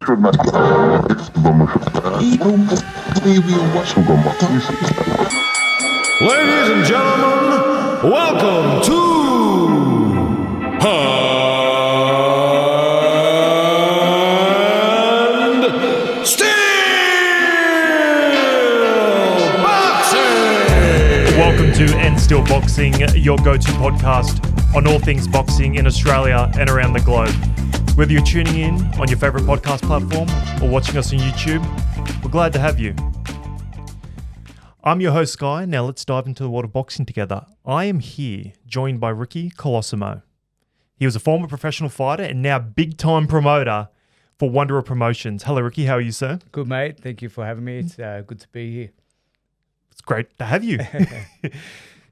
Ladies and gentlemen, welcome to Still Boxing! Welcome to And Still Boxing, your go-to podcast on all things boxing in Australia and around the globe. Whether you're tuning in on your favourite podcast platform or watching us on YouTube, we're glad to have you. I'm your host, Sky. Now let's dive into the world of boxing together. I am here, joined by Ricky Colosimo. He was a former professional fighter and now big-time promoter for Wanderer Promotions. Hello, Ricky. How are you, sir? Good, mate. Thank you for having me. It's good to be here. It's great to have you.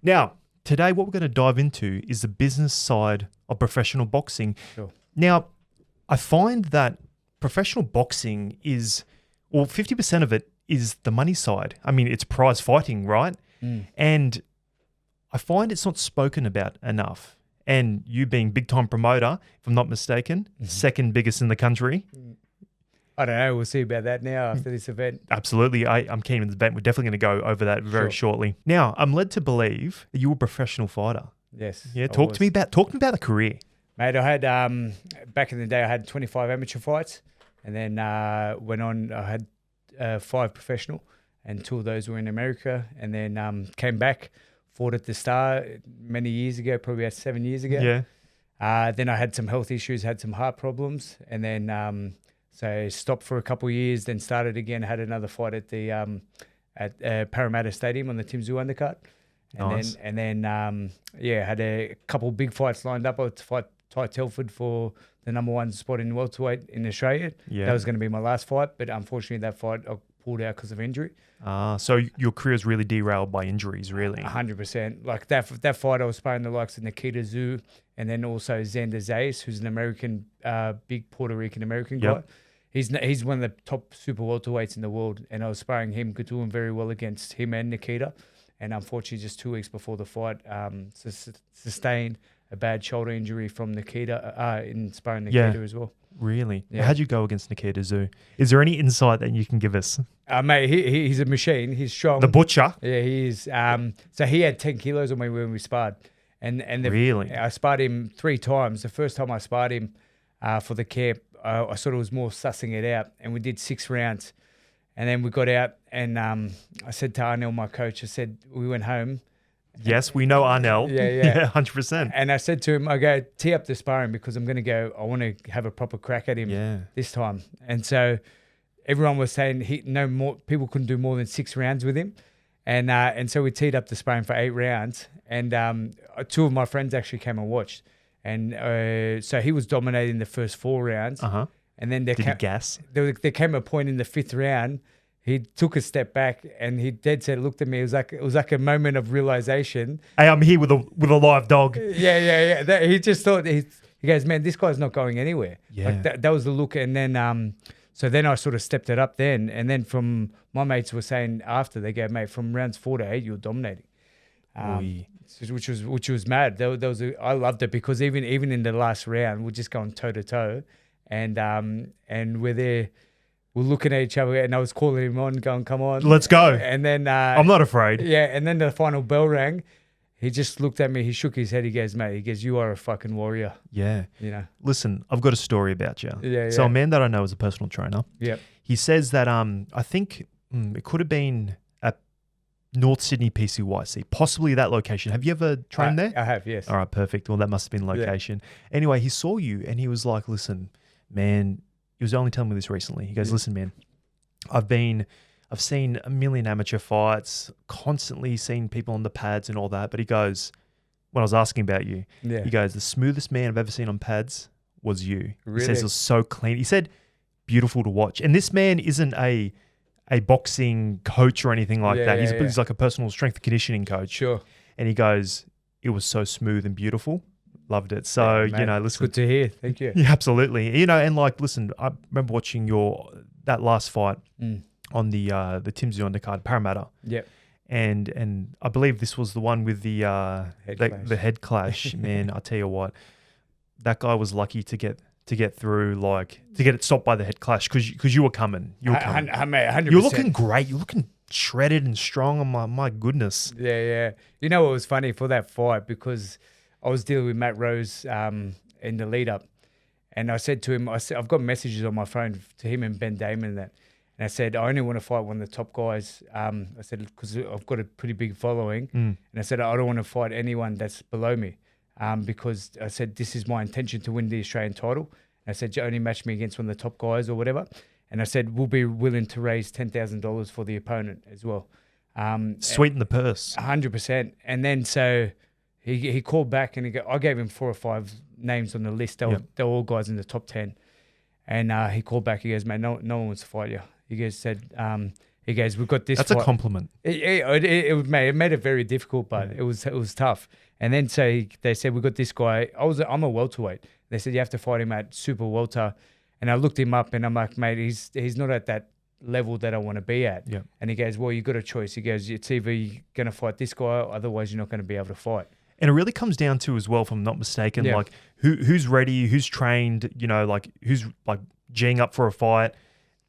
Now, today what we're going to dive into is the business side of professional boxing. Sure. Now, I find that professional boxing is, 50% of it is the money side. I mean, it's prize fighting, right? And I find it's not spoken about enough. And you being big-time promoter, if I'm not mistaken, second biggest in the country. I don't know. We'll see about that now after this event. Absolutely. I'm keen on this event. We're definitely going to go over that very shortly. Now, I'm led to believe that you were a professional fighter. Yes. Yeah, talk to me about the career. Mate, I had, back in the day, I had 25 amateur fights and then went on, I had 5 professional and 2 of those were in America and then came back, fought at the Star many years ago, probably about 7 years ago. Yeah. Then I had some health issues, had some heart problems and then so stopped for a couple of years, then started again, had another fight at the at Parramatta Stadium on the Tim Zoo undercut. Nice. And then had a couple of big fights lined up. I had to fight Ty Telford for the number 1 spot in welterweight in Australia. Yeah. That was going to be my last fight, but unfortunately that fight I pulled out because of injury. So your career is really derailed by injuries, really. 100%. Like that fight, I was sparring the likes of Nikita Zoo and then also Xander Zayas, who's an American, big Puerto Rican American guy. He's one of the top super welterweights in the world, and I was sparring him, doing very well against him and Nikita. And unfortunately, just 2 weeks before the fight, sustained a bad shoulder injury from Nikita in sparring Nikita as well. Really? Yeah. How'd you go against Nikita Zoo? Is there any insight that you can give us? Mate, he's a machine. He's strong. The butcher? Yeah, he is. So he had 10 kilos on me when we sparred. Really? I sparred him 3 times. The first time I sparred him for the camp, I sort of was more sussing it out, and we did 6 rounds. And then we got out, and I said to Arnell, my coach, I said, we went home. Yes, we know Arnell. Yeah, 100%. And I said to him, I go, tee up the sparring because I'm going to go, I want to have a proper crack at him this time. And so everyone was saying people couldn't do more than 6 rounds with him. And so we teed up the sparring for 8 rounds. And 2 of my friends actually came and watched. And so he was dominating the first 4 rounds. And then there came a point in the 5th round. He took a step back and he dead set looked at me. It was like a moment of realization. Hey, I'm here with a live dog. Yeah. He just thought he goes, man, this guy's not going anywhere. Yeah. Like that was the look. And then so then I sort of stepped it up then. And then from my mates were saying after, they go, mate, from rounds 4 to 8, you're dominating. Which was mad. I loved it because even in the last round, we're just going toe to toe, and we're there, we're looking at each other, and I was calling him on, going, "Come on, let's go." And then I'm not afraid. Yeah, and then the final bell rang. He just looked at me. He shook his head. He goes, "Mate," he goes, "You are a fucking warrior." Yeah. You know. Listen, I've got a story about you. Yeah. So a man that I know is a personal trainer. Yeah. He says that I think it could have been at North Sydney PCYC, possibly that location. Have you ever trained there? I have, yes. All right, perfect. Well, that must have been location. Yeah. Anyway, he saw you and he was like, "Listen, man," he was only telling me this recently. He goes, "Listen, man, I've seen a million amateur fights, constantly seen people on the pads and all that." But he goes, when I was asking about you, he goes, "The smoothest man I've ever seen on pads was you." Really? He says it was so clean. He said, beautiful to watch. And this man isn't a boxing coach or anything like that. He's like a personal strength and conditioning coach. Sure. And he goes, "It was so smooth and beautiful." Loved it. So, listen. Good to hear. Thank you. Yeah, absolutely. And listen, I remember watching that last fight on the Tim Zoo undercard, Parramatta. Yep. And I believe this was the one with the head clash. Man, I tell you what, that guy was lucky to get to get through, like to get it stopped by the head clash because you were coming. You were coming. 100%. You're looking great. You're looking shredded and strong. I'm like, my goodness. Yeah. You know what was funny for that fight, because I was dealing with Matt Rose in the lead up, and I said to him, I've got messages on my phone to him and Ben Damon and that. And I said, I only want to fight one of the top guys. I said, because I've got a pretty big following. And I said, I don't want to fight anyone that's below me, because I said, this is my intention to win the Australian title. And I said, you only match me against one of the top guys or whatever. And I said, we'll be willing to raise $10,000 for the opponent as well. Sweeten the purse. 100%. And then so he called back, and I gave him 4 or 5 names on the list. They were all guys in the top 10. And he called back. He goes, mate, no one wants to fight you. He goes, we've got this. That's fight. a compliment. It made it very difficult, but it was tough. And then so they said, we've got this guy. I'm a welterweight. They said, you have to fight him at super welter. And I looked him up, and I'm like, mate, he's not at that level that I want to be at. Yeah. And he goes, well, you've got a choice. He goes, it's either you're going to fight this guy, otherwise you're not going to be able to fight. And it really comes down to, as well, if I'm not mistaken, like who's ready, who's trained, like who's like G'ing up for a fight.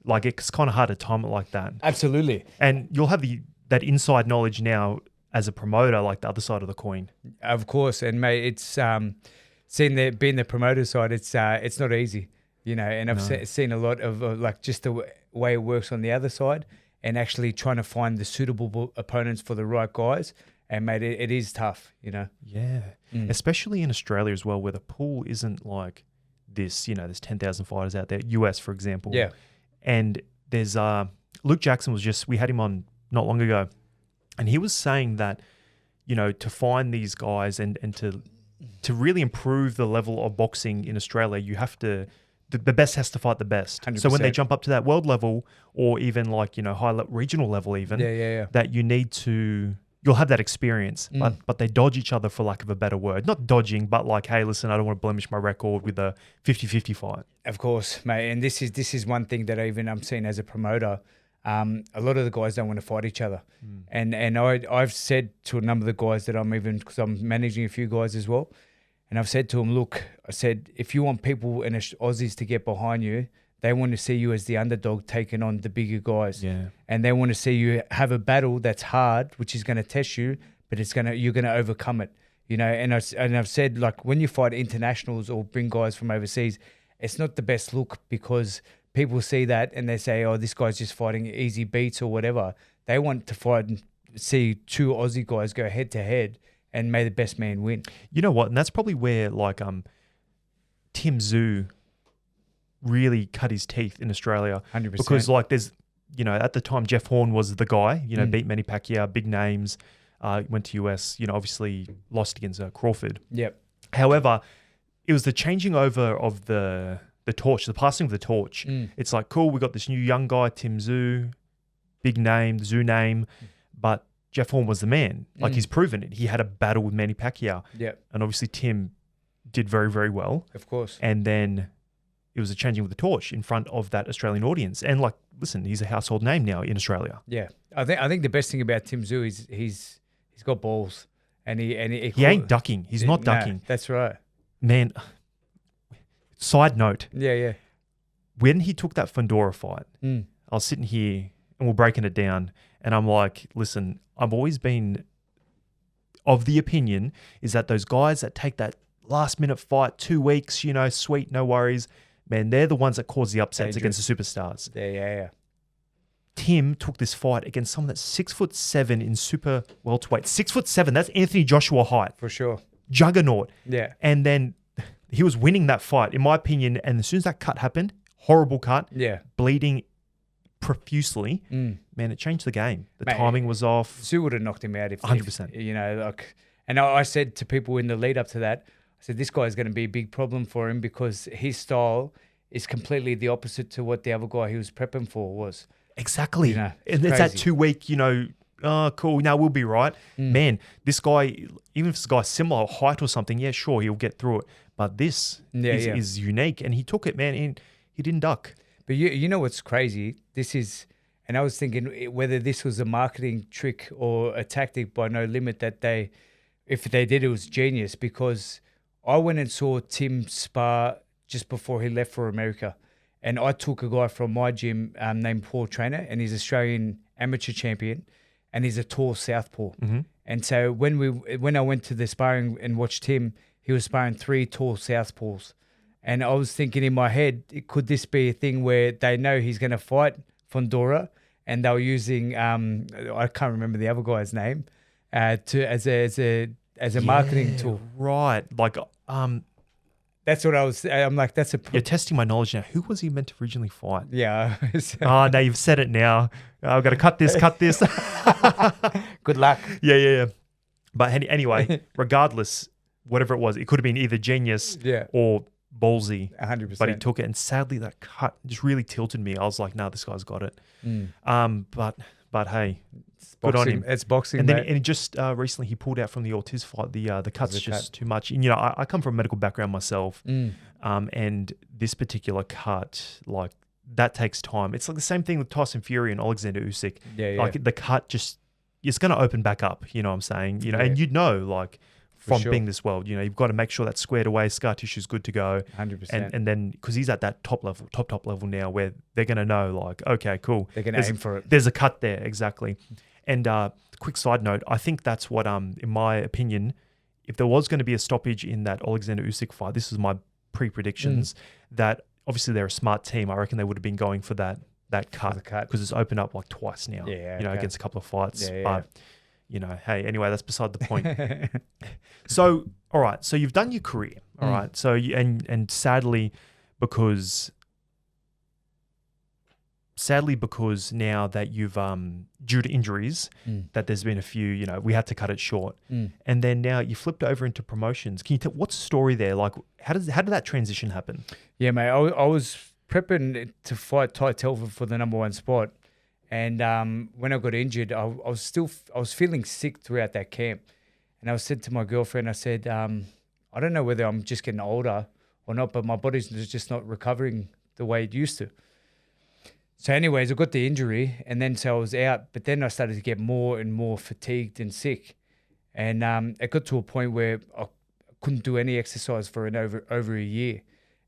Like, it's kind of hard to time it like that. Absolutely. And you'll have that inside knowledge now as a promoter, like the other side of the coin. Of course. And mate, it's being the promoter side, it's not easy, and I've seen a lot of like just the way it works on the other side, and actually trying to find the suitable opponents for the right guys. And mate, it is tough, Yeah. Especially in Australia as well, where the pool isn't like this, there's 10,000 fighters out there. US, for example. Yeah. And there's Luke Jackson we had him on not long ago, and he was saying that, to find these guys and to really improve the level of boxing in Australia, you have to, the best has to fight the best. 100%. So when they jump up to that world level, or even like, regional level even, that you'll have that experience, but they dodge each other, for lack of a better word. Not dodging, but like, hey, listen, I don't want to blemish my record with a 50-50 fight. Of course, mate. And this is one thing that I'm seeing as a promoter. A lot of the guys don't want to fight each other. And I've said to a number of the guys that because I'm managing a few guys as well, and I've said to them, look, I said, if you want people and Aussies to get behind you, they want to see you as the underdog taking on the bigger guys. Yeah. And they want to see you have a battle that's hard, which is going to test you, but you're going to overcome it. And I've said, like, when you fight internationals or bring guys from overseas, it's not the best look, because people see that and they say, oh, this guy's just fighting easy beats or whatever. They want to fight and see 2 Aussie guys go head to head, and may the best man win. You know what? And that's probably where like Tim Tszyu really cut his teeth in Australia. 100%. Because like there's, at the time Jeff Horn was the guy, beat Manny Pacquiao, big names, went to US, obviously lost against Crawford. Yep. However, it was the changing over of the torch, the passing of the torch. It's like, cool, we got this new young guy, Tim Tszyu, big name, Tszyu name, but Jeff Horn was the man. Like, he's proven it. He had a battle with Manny Pacquiao. Yep. And obviously Tim did very, very well. Of course. And then it was a changing of the torch in front of that Australian audience. And like, listen, he's a household name now in Australia. Yeah. I think the best thing about Tim Tszyu is he's got balls, and he ain't ducking. He's not ducking. No, that's right. Man, side note. Yeah. When he took that Fundora fight, I was sitting here and we're breaking it down, and I'm like, listen, I've always been of the opinion is that those guys that take that last minute fight, 2 weeks, sweet, no worries, man, they're the ones that cause the upsets against the superstars. Yeah. Tim took this fight against someone that's 6'7" in super welterweight. 6'7", that's Anthony Joshua height. For sure. Juggernaut. Yeah. And then he was winning that fight, in my opinion, and as soon as that cut happened, horrible cut, bleeding profusely, man, it changed the game. The timing was off. Tszyu would have knocked him out if 100%. And I said to people in the lead up to that, I said, this guy's going to be a big problem for him, because his style is completely the opposite to what the other guy he was prepping for was. Exactly. It's that 2 week, oh, cool, now we'll be right. Man, this guy, even if this guy's similar height or something, yeah, sure, he'll get through it. But this is unique, and he took it, man, and he didn't duck. But you know what's crazy? And I was thinking whether this was a marketing trick or a tactic by No Limit, that if they did, it was genius, because I went and saw Tim spar just before he left for America. And I took a guy from my gym named Paul Trainer, and he's Australian amateur champion, and he's a tall southpaw. And so when I went to the sparring and watched him, he was sparring 3 tall southpaws. And I was thinking in my head, could this be a thing where they know he's going to fight Fondora, and they were using I can't remember the other guy's name as a marketing tool. Right. Like That's what I was. I'm like, that's a. You're testing my knowledge now. Who was he meant to originally fight? Yeah. Oh, now you've said it now. I've got to cut this. Good luck. Yeah. But anyway, regardless, whatever it was, it could have been either genius or ballsy. 100%. But he took it, and sadly, that cut just really tilted me. I was like, "No, this guy's got it." But hey, good on him. It's boxing, and then mate. and just recently, he pulled out from the Ortiz fight. The cut's just too much. And I come from a medical background myself, and this particular cut, like that takes time. It's like the same thing with Tyson Fury and Alexander Usyk. Yeah. Like the cut just it's going to open back up. You know what I'm saying? And like. From being this world, you've got to make sure that's squared away, scar tissue's good to go. 100%. And then, because he's at that top level now where they're going to know, like, okay, cool. They're going to aim for it. There's a cut there, exactly. And quick side note, I think that's what, in my opinion, if there was going to be a stoppage in that Alexander Usyk fight, this is my pre-predictions, that obviously they're a smart team. I reckon they would have been going for that cut because it's opened up like twice now, against a couple of fights. But hey, anyway, that's beside the point. So, all right. So you've done your career. All right. So, and sadly, because now that you've, due to injuries, that there's been a few, we had to cut it short. And then now you flipped over into promotions. Can you tell, what's the story there? Like, how did that transition happen? Yeah, mate. I was prepping to fight Ty Telford for the #1 spot. And when I got injured, I was feeling sick throughout that camp. And I said to my girlfriend, I said, I don't know whether I'm just getting older or not, but my body's just not recovering the way it used to. So anyways, I got the injury, and then so I was out. But then I started to get more and more fatigued and sick. And it got to a point where I couldn't do any exercise for over a year.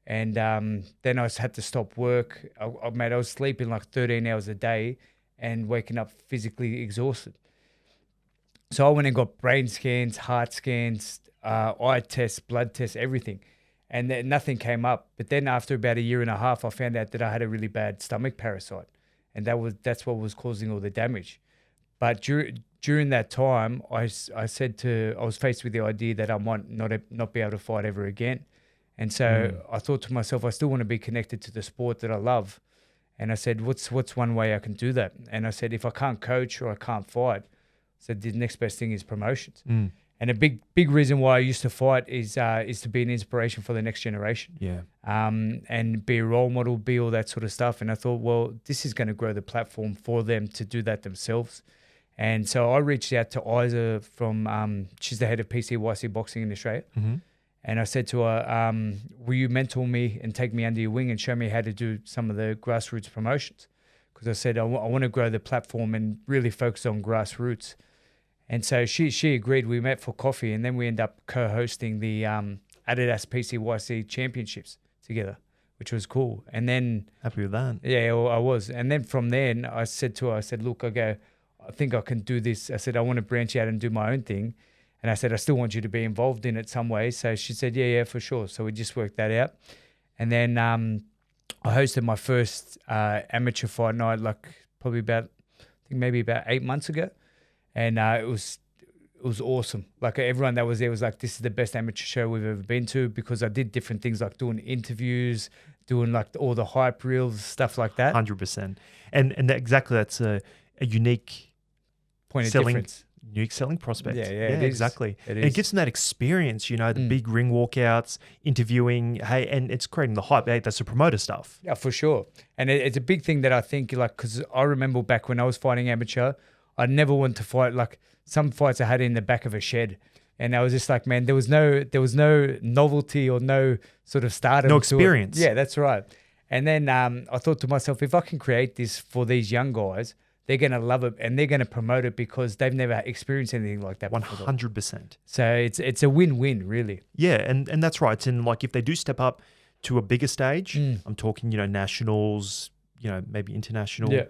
And then I had to stop work. I was sleeping like 13 hours a day and waking up physically exhausted. So I went and got brain scans, heart scans, eye tests, blood tests, everything. And then nothing came up. But then after about a year and a half, I found out that I had a really bad stomach parasite. And that's what was causing all the damage. But during that time, I was faced with the idea that I might not be able to fight ever again. And so I thought to myself, I still want to be connected to the sport that I love. And I said, what's one way I can do that? And I said, if I can't coach or I can't fight, I said, the next best thing is promotions. And a big reason why I used to fight is to be an inspiration for the next generation. Yeah. And be a role model, be all that sort of stuff. And I thought, well, this is going to grow the platform for them to do that themselves. And so I reached out to Isa from, she's the head of PCYC Boxing in Australia. And I said to her, will you mentor me and take me under your wing and show me how to do some of the grassroots promotions? Because I said, I want to grow the platform and really focus on grassroots. And so she agreed. We met for coffee, and then we ended up co-hosting the Adidas PCYC championships together, which was cool. And then... Happy with that. Yeah, I was. And then from then, I said to her, look, I think I can do this. I said, I want to branch out and do my own thing. And I said, I still want you to be involved in it some way. So she said, yeah, for sure. So we just worked that out. And then I hosted my first amateur fight night, like probably maybe about 8 months ago. And it was awesome. Like everyone that was there was like, this is the best amateur show we've ever been to, because I did different things like doing interviews, doing like all the hype reels, stuff like that. 100%. And exactly, that's a unique point of difference. Unique selling prospect. Yeah, exactly. It and it gives them that experience, the big ring walkouts, interviewing, and it's creating the hype. Hey, that's the promoter stuff. Yeah, for sure. And it's a big thing that I think, like, because I remember back when I was fighting amateur, I never wanted to fight, like some fights I had in the back of a shed. And I was just like, man, there was no novelty or no sort of stardom. No experience. Yeah, that's right. And then I thought to myself, if I can create this for these young guys, they're going to love it and they're going to promote it because they've never experienced anything like that before. 100%. So it's a win-win, really. Yeah, and that's right. And like if they do step up to a bigger stage, I'm talking, nationals, maybe international. Yeah.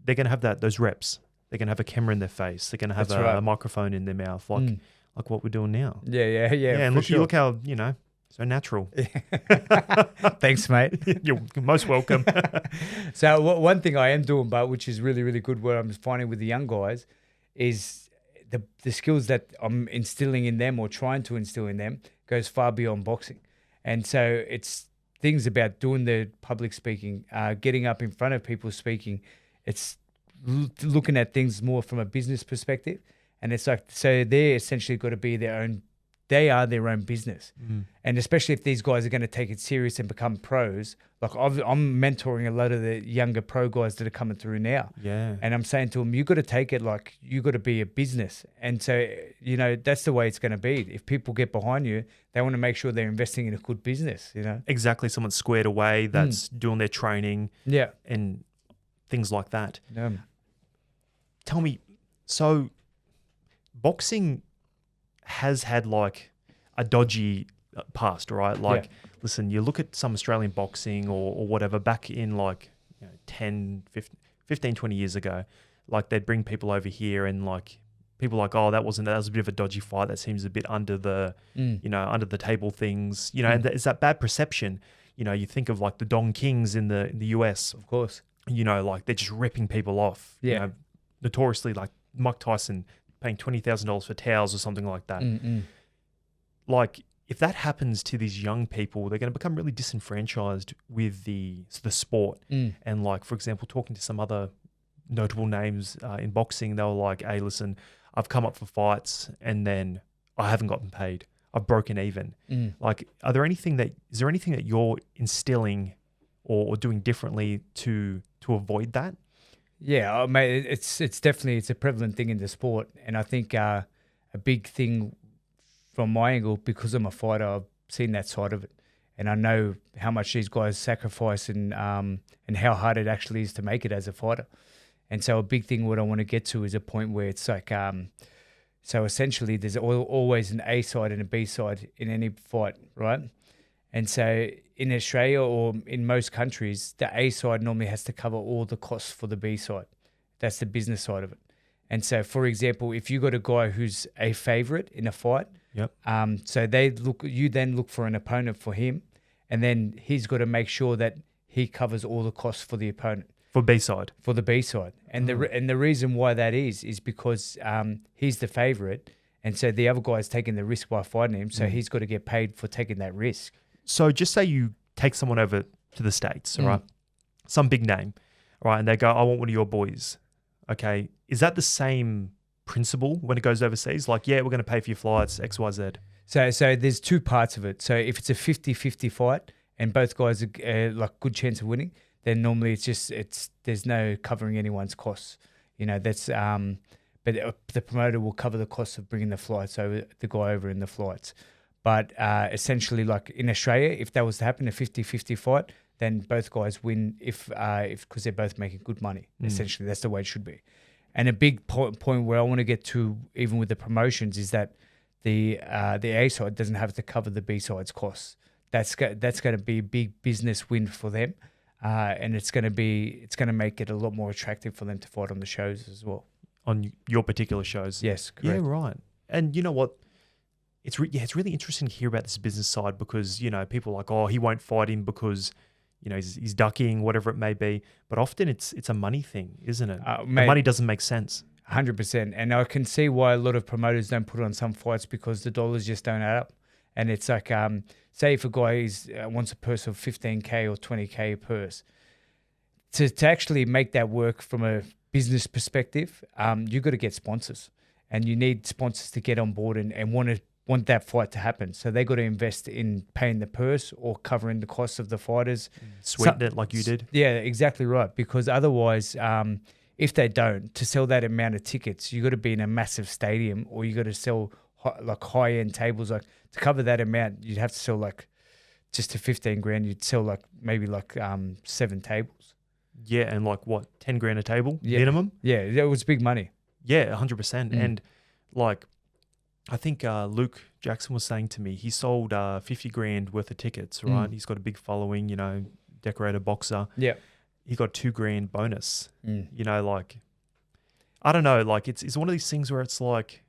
They're going to have those reps. They're going to have a camera in their face. They're going to have a microphone in their mouth, like what we're doing now. Yeah. And look how, so natural. Thanks, mate. You're most welcome. So one thing I am doing, but which is really, really good, what I'm finding with the young guys is the skills that I'm instilling in them or trying to instill in them goes far beyond boxing. And so it's things about doing the public speaking, getting up in front of people speaking. It's looking at things more from a business perspective. And it's like, so they're essentially got to be they are their own business. And especially if these guys are going to take it serious and become pros, like I'm mentoring a lot of the younger pro guys that are coming through now. Yeah. And I'm saying to them, you got to take it like you got to be a business. And so, that's the way it's going to be. If people get behind you, they want to make sure they're investing in a good business, Exactly. Someone squared away that's doing their training. Yeah. And things like that. Yeah. Tell me, so boxing has had like a dodgy past, right? Like, listen, you look at some Australian boxing or whatever back in like 10, 15, 20 years ago, like they'd bring people over here and like people like, oh, that was a bit of a dodgy fight. That seems a bit under the, under the table things, and it's that bad perception. You think of like the Don Kings in the US, Of course. Like they're just ripping people off. Yeah. Notoriously like Mike Tyson paying $20,000 for towels or something like that. Like if that happens to these young people, they're going to become really disenfranchised with the sport. And like, for example, talking to some other notable names in boxing, they were like, hey, listen, I've come up for fights and then I haven't gotten paid. I've broken even. Like, is there anything that you're instilling or doing differently to avoid that? Yeah, mate, it's definitely a prevalent thing in the sport, and I think a big thing from my angle, because I'm a fighter, I've seen that side of it, and I know how much these guys sacrifice and how hard it actually is to make it as a fighter. And so a big thing what I want to get to is a point where it's like, so essentially there's always an A side and a B side in any fight, right? And so in Australia or in most countries, the A side normally has to cover all the costs for the B side. That's the business side of it. And so, for example, if you got a guy who's a favorite in a fight, so you then look for an opponent for him, and then he's got to make sure that he covers all the costs for the opponent. For B side. For the B side. And the reason why that is because he's the favorite, and so the other guy's taking the risk by fighting him, so he's got to get paid for taking that risk. So just say you take someone over to the States, all right? Some big name, all right? And they go, I want one of your boys. Okay. Is that the same principle when it goes overseas? Like, yeah, we're going to pay for your flights, X, Y, Z. So there's two parts of it. So if it's a 50-50 fight and both guys are like good chance of winning, then normally there's no covering anyone's costs. That's but the promoter will cover the cost of bringing the guy over in the flights. But essentially, like in Australia, if that was to happen, a 50-50 fight, then both guys win if because they're both making good money. Essentially, that's the way it should be. And a big point where I want to get to, even with the promotions, is that the A side doesn't have to cover the B side's costs. That's going to be a big business win for them, and it's going to make it a lot more attractive for them to fight on the shows as well. On your particular shows, yes, correct. Yeah, right. And you know what? It's really interesting to hear about this business side because, people are like, oh, he won't fight him because, he's ducking, whatever it may be. But often it's a money thing, isn't it? The money doesn't make sense. 100%. And I can see why a lot of promoters don't put on some fights because the dollars just don't add up. And it's like, say if a guy wants a purse of 15K or 20K a purse, to actually make that work from a business perspective, you've got to get sponsors. And you need sponsors to get on board and want that fight to happen. So they got to invest in paying the purse or covering the costs of the fighters. Sweeten it like you did. Yeah, exactly right. Because otherwise, if they don't, to sell that amount of tickets, you got to be in a massive stadium or you got to sell high-end tables. Like to cover that amount, you'd have to sell like just to 15 grand. You'd sell maybe 7 tables. Yeah, and like what, 10 grand a table minimum? Yeah, that was big money. Yeah, 100%. And like, I think Luke Jackson was saying to me, he sold 50 grand worth of tickets, right? He's got a big following, you know, decorated boxer. Yeah. He got $2 grand bonus. You know, like, I don't know, like it's one of these things where it's like,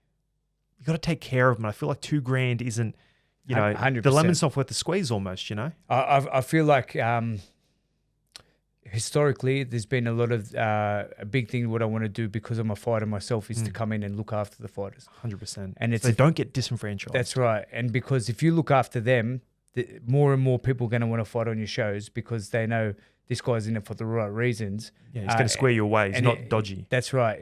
you got to take care of them. I feel like $2 grand isn't, you know, 100%. the lemon's not worth the squeeze almost, you know? I feel like historically there's been a lot of a big thing what I want to do because I'm a fighter myself is to come in and look after the fighters. 100%. And so they don't get disenfranchised. That's right. And because if you look after them, more and more people are going to want to fight on your shows because they know this guy's in it for the right reasons. Yeah, he's going to square you away. He's not dodgy. That's right.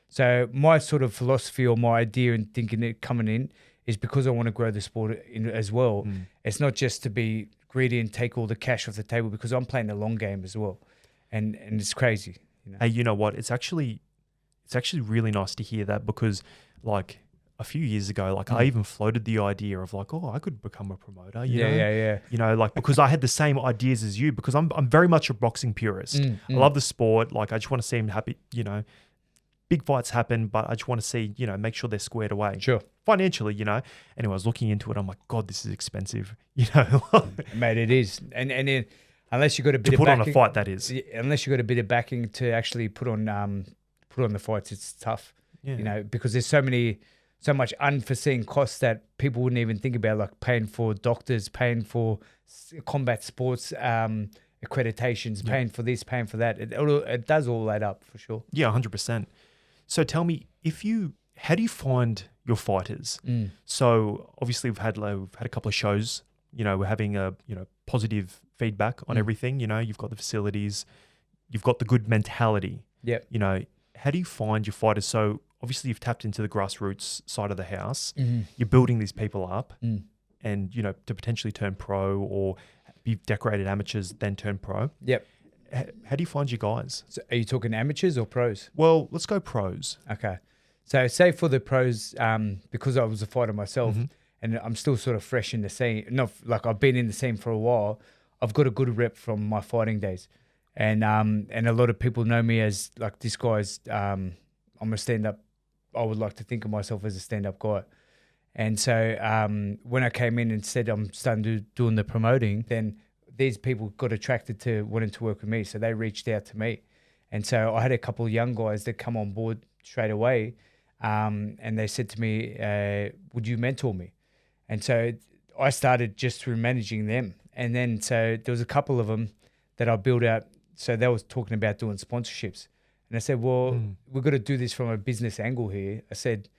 So my sort of philosophy or my idea in thinking it coming in is because I want to grow the sport as well. It's not just to be greedy and take all the cash off the table because I'm playing the long game as well. And it's crazy. You know? Hey, you know what? It's actually really nice to hear that because like a few years ago, like I even floated the idea of like, oh, I could become a promoter. You know? Yeah. You know, like because I had the same ideas as you because I'm very much a boxing purist. I love the sport. Like I just want to see him happy, you know. Big fights happen, but I just want to see, you know, make sure they're squared away. Sure. Financially, you know. Anyway, I was looking into it. I'm like, God, this is expensive. You know. Mate, it is. And then unless you got a bit to of put backing, on a fight, that is. Unless you got a bit of backing to actually put on the fights, it's tough. Yeah. You know, because there's so much unforeseen costs that people wouldn't even think about, like paying for doctors, paying for combat sports accreditations, paying for this, paying for that. It does all add up for sure. Yeah, 100%. So tell me, how do you find your fighters? So obviously we've had a couple of shows. You know, we're having positive feedback on everything. You know, you've got the facilities, you've got the good mentality. Yeah. You know, how do you find your fighters? So obviously you've tapped into the grassroots side of the house. You're building these people up, and you know to potentially turn pro or be decorated amateurs, then turn pro. Yep. How do you find your guys? So are you talking amateurs or pros? Well, let's go pros. Okay. So say for the pros, because I was a fighter myself and I'm still sort of fresh in the scene, not like I've been in the scene for a while, I've got a good rep from my fighting days. And a lot of people know me as like this guy's, I'm a stand-up, I would like to think of myself as a stand-up guy. And so when I came in and said I'm starting doing the promoting, then these people got attracted to wanting to work with me. So they reached out to me. And so I had a couple of young guys that come on board straight away. And they said to me, would you mentor me? And so I started just through managing them. And then so there was a couple of them that I built out. So they was talking about doing sponsorships. And I said, well, we've got to do this from a business angle here. I said,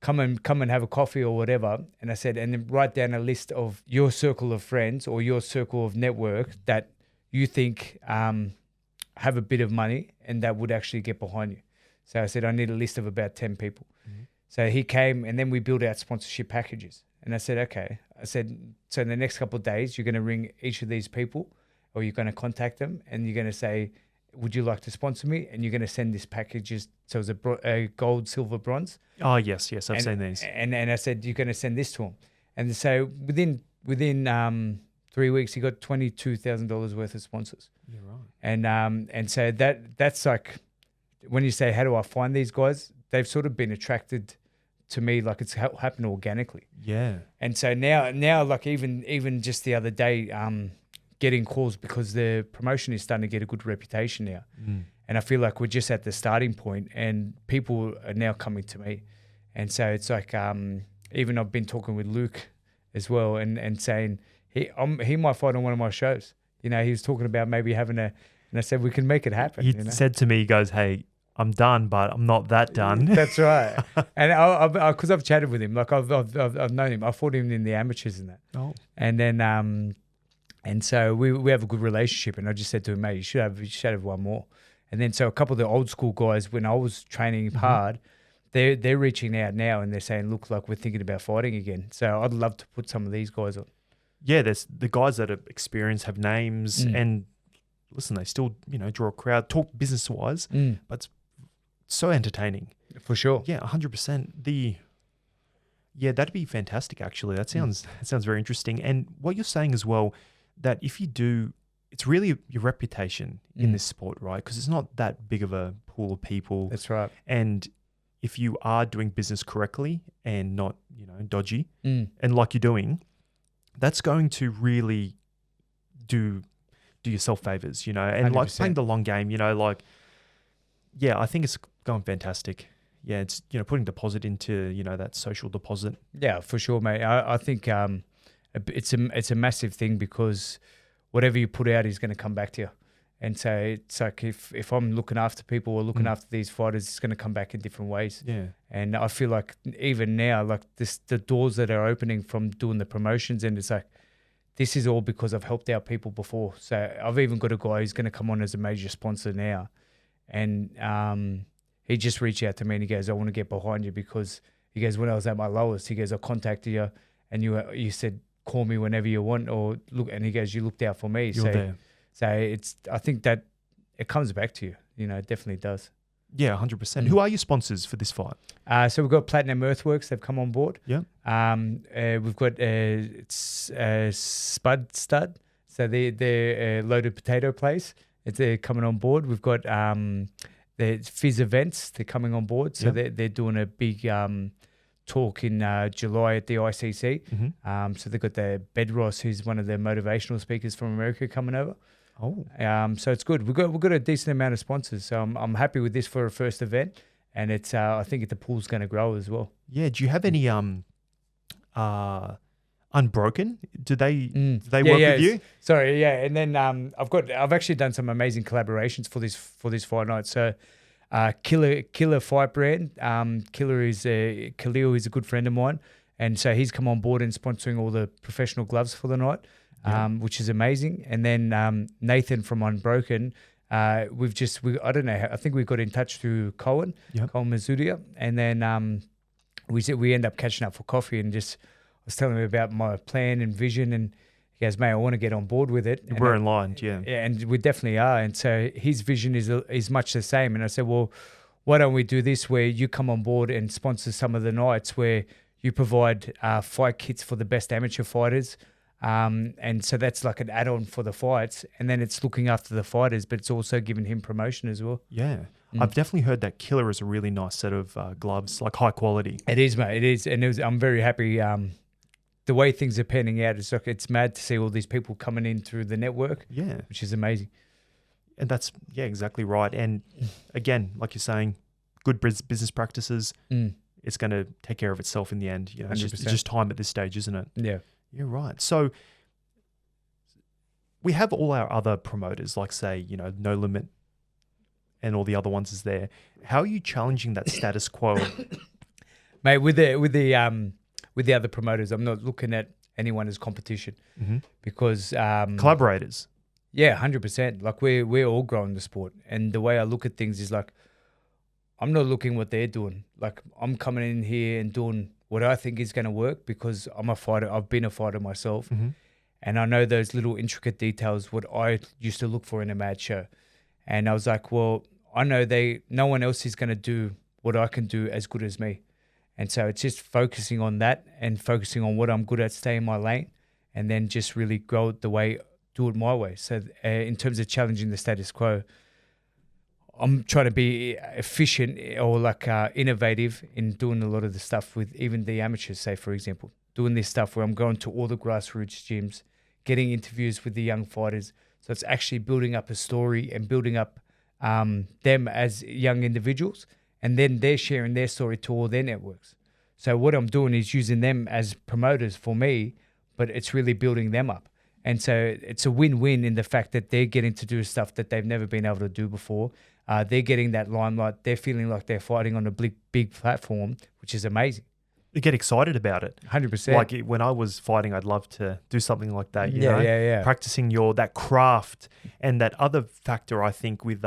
come and have a coffee or whatever. And I said, and then write down a list of your circle of friends or your circle of network that you think have a bit of money and that would actually get behind you. So I said, I need a list of about 10 people. So he came and then we built out sponsorship packages. And I said, okay. I said, so in the next couple of days, you're going to ring each of these people or you're going to contact them and you're going to say, would you like to sponsor me? And you're going to send this packages. So it's a gold, silver, bronze. Oh, yes. I've seen these. And I said, you're going to send this to him. And so within 3 weeks, he got $22,000 worth of sponsors. Yeah, right. And so that's like, when you say, how do I find these guys? They've sort of been attracted to me, like it's happened organically. Yeah. And so now like even just the other day, getting calls because the promotion is starting to get a good reputation now. And I feel like we're just at the starting point and people are now coming to me. And so it's like, even I've been talking with Luke as well and saying he might fight on one of my shows. You know, he was talking about maybe having and I said, we can make it happen. He said to me, he goes, hey, I'm done, but I'm not that done. That's right. And because I've chatted with him, like I've known him. I fought him in the amateurs and that. Oh. And then, and so we have a good relationship. And I just said to him, mate, you should have one more. And then so a couple of the old school guys, when I was training hard, they're reaching out now and they're saying, look, like we're thinking about fighting again. So I'd love to put some of these guys on. Yeah, there's the guys that are experienced, have names, and listen, they still draw a crowd, talk business wise, but it's so entertaining. For sure. Yeah, 100%. That'd be fantastic. Actually, that sounds very interesting. And what you're saying as well, that if you do, it's really your reputation in this sport, right? Because it's not that big of a pool of people. That's right. And if you are doing business correctly and not, dodgy, and like you're doing, that's going to really do yourself favors, and 100%. like playing the long game, I think it's going fantastic. Yeah, it's putting deposit into that social deposit. Yeah, for sure, mate. I think it's a massive thing because whatever you put out is going to come back to you. And so it's like if I'm looking after people or looking after these fighters, it's going to come back in different ways. Yeah. And I feel like even now, like the doors that are opening from doing the promotions, and it's like, this is all because I've helped out people before. So I've even got a guy who's going to come on as a major sponsor now. And he just reached out to me and he goes, I want to get behind you because he goes, when I was at my lowest, he goes, I contacted you and you said, call me whenever you want or look. And he goes, you looked out for me. You're there. So I think that it comes back to you. It definitely does. Yeah, 100%. Who are your sponsors for this fight? So we've got Platinum Earthworks. They've come on board. Yeah. We've got Spud Stud. So they're a loaded potato place. They're coming on board. We've got the Fizz Events. They're coming on board. So they're doing a big talk in July at the ICC. So they've got the Bedros, who's one of the motivational speakers from America, coming over. Oh, so it's good. We've got a decent amount of sponsors. So I'm happy with this for a first event, and it's I think the pool's going to grow as well. Yeah. Do you have any Unbroken? Do they work with you? Sorry, yeah. And then I've actually done some amazing collaborations for this fight night. So Killer Fight Brand. Killer is Khalil is a good friend of mine, and so he's come on board and sponsoring all the professional gloves for the night. Which is amazing. And then Nathan from Unbroken, I don't know, I think we got in touch through Colin Mazzudia, and then we end up catching up for coffee and just I was telling him about my plan and vision, and he goes, mate, I want to get on board with it. We're in line, yeah. Yeah, and we definitely are. And so his vision is much the same. And I said, well, why don't we do this where you come on board and sponsor some of the nights where you provide fight kits for the best amateur fighters. And so that's like an add-on for the fights, and then it's looking after the fighters, but it's also giving him promotion as well. Yeah. I've definitely heard that Killer is a really nice set of gloves, like high quality. It is, mate. It is. And I'm very happy. The way things are panning out, it's mad to see all these people coming in through the network. Yeah. Which is amazing. And that's, exactly right. And again, like you're saying, good business practices, it's going to take care of itself in the end. It's just time at this stage, isn't it? Yeah. You're right. So we have all our other promoters, like say, No Limit and all the other ones is there. How are you challenging that status quo? Mate, with the other promoters, I'm not looking at anyone as competition because collaborators. Yeah, 100%. Like we're all growing the sport, and the way I look at things is like I'm not looking what they're doing. Like I'm coming in here and doing what I think is going to work because I'm a fighter. I've been a fighter myself, and I know those little intricate details what I used to look for in a mad show. And I was like, well, I know no one else is going to do what I can do as good as me. And so it's just focusing on that and focusing on what I'm good at, stay in my lane, and then just really grow it do it my way. So in terms of challenging the status quo, I'm trying to be efficient or like innovative in doing a lot of the stuff with even the amateurs, say, for example, doing this stuff where I'm going to all the grassroots gyms, getting interviews with the young fighters. So it's actually building up a story and building up them as young individuals, and then they're sharing their story to all their networks. So what I'm doing is using them as promoters for me, but it's really building them up. And so it's a win-win in the fact that they're getting to do stuff that they've never been able to do before. They're getting that limelight. They're feeling like they're fighting on a big platform, which is amazing. You get excited about it. 100%. Like when I was fighting, I'd love to do something like that. You know? Yeah. Practicing that craft and that other factor, I think, with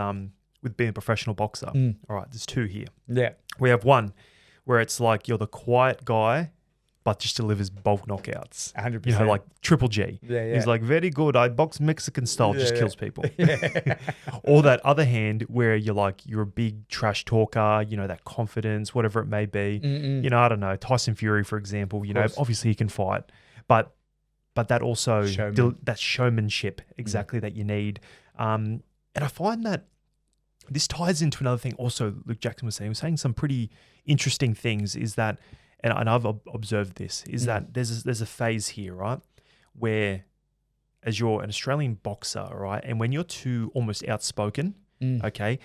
being a professional boxer. All right, there's two here. Yeah. We have one where it's like you're the quiet guy, but just delivers bulk knockouts. 100%. Like Triple G. Yeah. He's like, very good. I box Mexican style, just kills people. Yeah. Or that other hand where you're a big trash talker, that confidence, whatever it may be. I don't know, Tyson Fury, for example, obviously he can fight, but that also, that showmanship exactly that you need. And I find that this ties into another thing also Luke Jackson was saying some pretty interesting things, is that and I've observed this, is that there's a phase here, right, where as you're an Australian boxer, right, and when you're too almost outspoken, okay,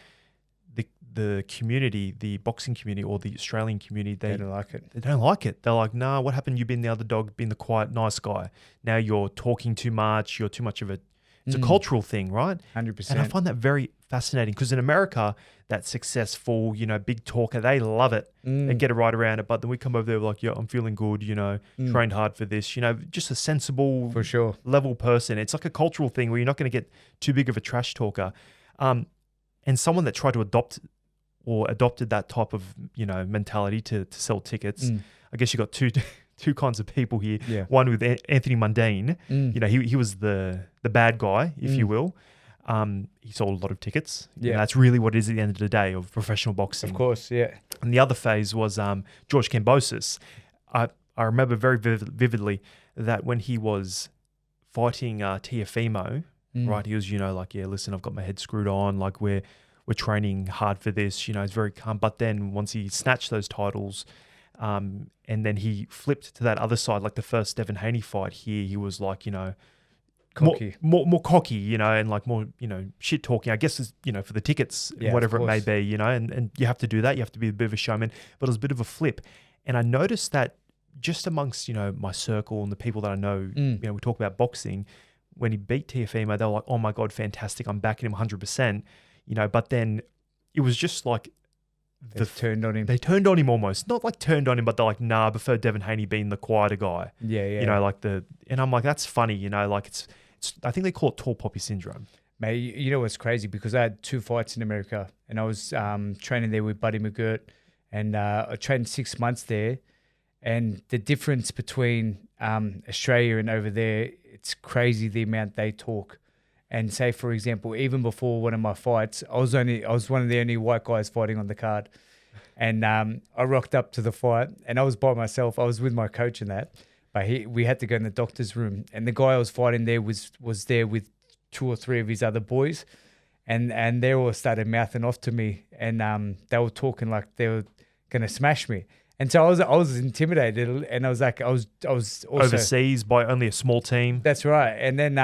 the community, the boxing community or the Australian community, They don't like it. They don't like it. They're like, nah, what happened? You've been the other dog, been the quiet, nice guy. Now you're talking too much. You're too much of a... It's a cultural thing, right? 100%. And I find that very fascinating because in America, that successful, big talker, they love it. They get it right around it. But then we come over there like, yeah, I'm feeling good, trained hard for this, just a sensible, For sure. level person. It's like a cultural thing where you're not going to get too big of a trash talker. And someone that tried to adopted that type of, mentality to sell tickets. I guess you got two kinds of people here. Yeah. One with Anthony Mundine. He was the bad guy, if you will. He sold a lot of tickets. Yeah. That's really what it is at the end of the day of professional boxing. Of course, yeah. And the other phase was George Kambosos. I remember very vividly that when he was fighting Teofimo, right, he was, listen, I've got my head screwed on, like we're training hard for this, he's very calm. But then once he snatched those titles, and then he flipped to that other side, like the first Devin Haney fight here, he was like, Cocky. more cocky, and like more, shit talking, I guess, is, for the tickets, whatever it may be, and you have to do that. You have to be a bit of a showman, but it was a bit of a flip. And I noticed that just amongst, my circle and the people that I know, we talk about boxing, when he beat Teofimo, they were like, oh my God, fantastic. I'm backing him 100%. But then it was just like They turned on him. They turned on him almost. Not like turned on him, but they're like, nah, I prefer Devin Haney being the quieter guy. Yeah, yeah. And I'm like, that's funny, like it's I think they call it tall poppy syndrome. Mate, you know what's crazy? Because I had 2 fights in America and I was training there with Buddy McGirt and I trained 6 months there. And the difference between Australia and over there, it's crazy the amount they talk. And say, for example, even before one of my fights, I was one of the only white guys fighting on the card. And I rocked up to the fight and I was by myself. I was with my coach and that. But we had to go in the doctor's room. And the guy I was fighting there was there with 2 or 3 of his other boys. And they all started mouthing off to me. And they were talking like they were going to smash me. And so I was intimidated. And I was like, I was also overseas by only a small team. That's right. And then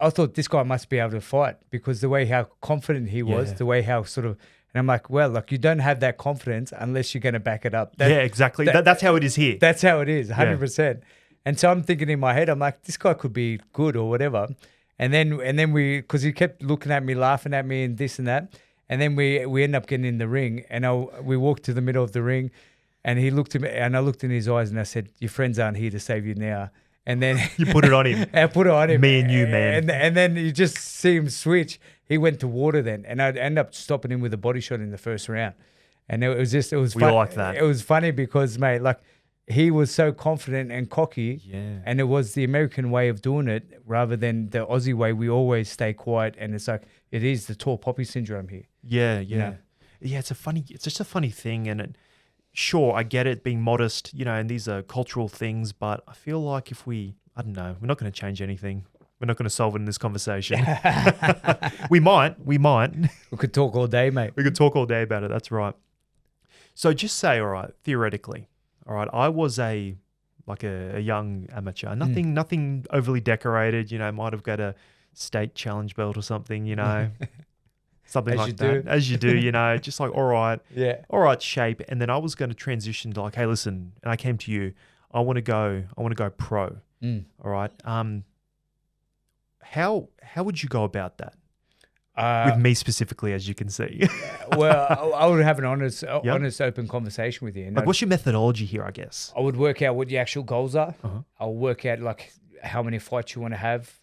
I thought this guy must be able to fight because the way how confident he was, the way how sort of, and I'm like, well, like you don't have that confidence unless you're going to back it up. Exactly. That's how it is here. That's how it is, 100%. Yeah. And so I'm thinking in my head, I'm like, this guy could be good or whatever. And then because he kept looking at me, laughing at me and this and that. And then we end up getting in the ring and we walked to the middle of the ring and he looked at me and I looked in his eyes and I said, your friends aren't here to save you now. And then you put it on him. I put it on him. Me and you, man. And then you just see him switch. He went to water then, and I'd end up stopping him with a body shot in the first round. And it was we all like that. It was funny because, mate, like he was so confident and cocky. Yeah. And it was the American way of doing it rather than the Aussie way. We always stay quiet, and it's like it is the tall poppy syndrome here. Yeah. Yeah. It's just a funny thing, and sure, I get it being modest, and these are cultural things, but I feel like I don't know, we're not going to change anything. We're not going to solve it in this conversation. We might. We could talk all day, mate. We could talk all day about it. That's right. So just say, all right, theoretically, all right, I was a young amateur, nothing overly decorated, might have got a state challenge belt or something, something like that. As you do, just like, all right shape. And then I was going to transition to like, hey, listen, and I came to you, I want to go pro. All right. How would you go about that? With me specifically, as you can see. Well, I would have an honest, open conversation with you. Like, what's your methodology here, I guess? I would work out what your actual goals are. Uh-huh. I'll work out like how many fights you want to have,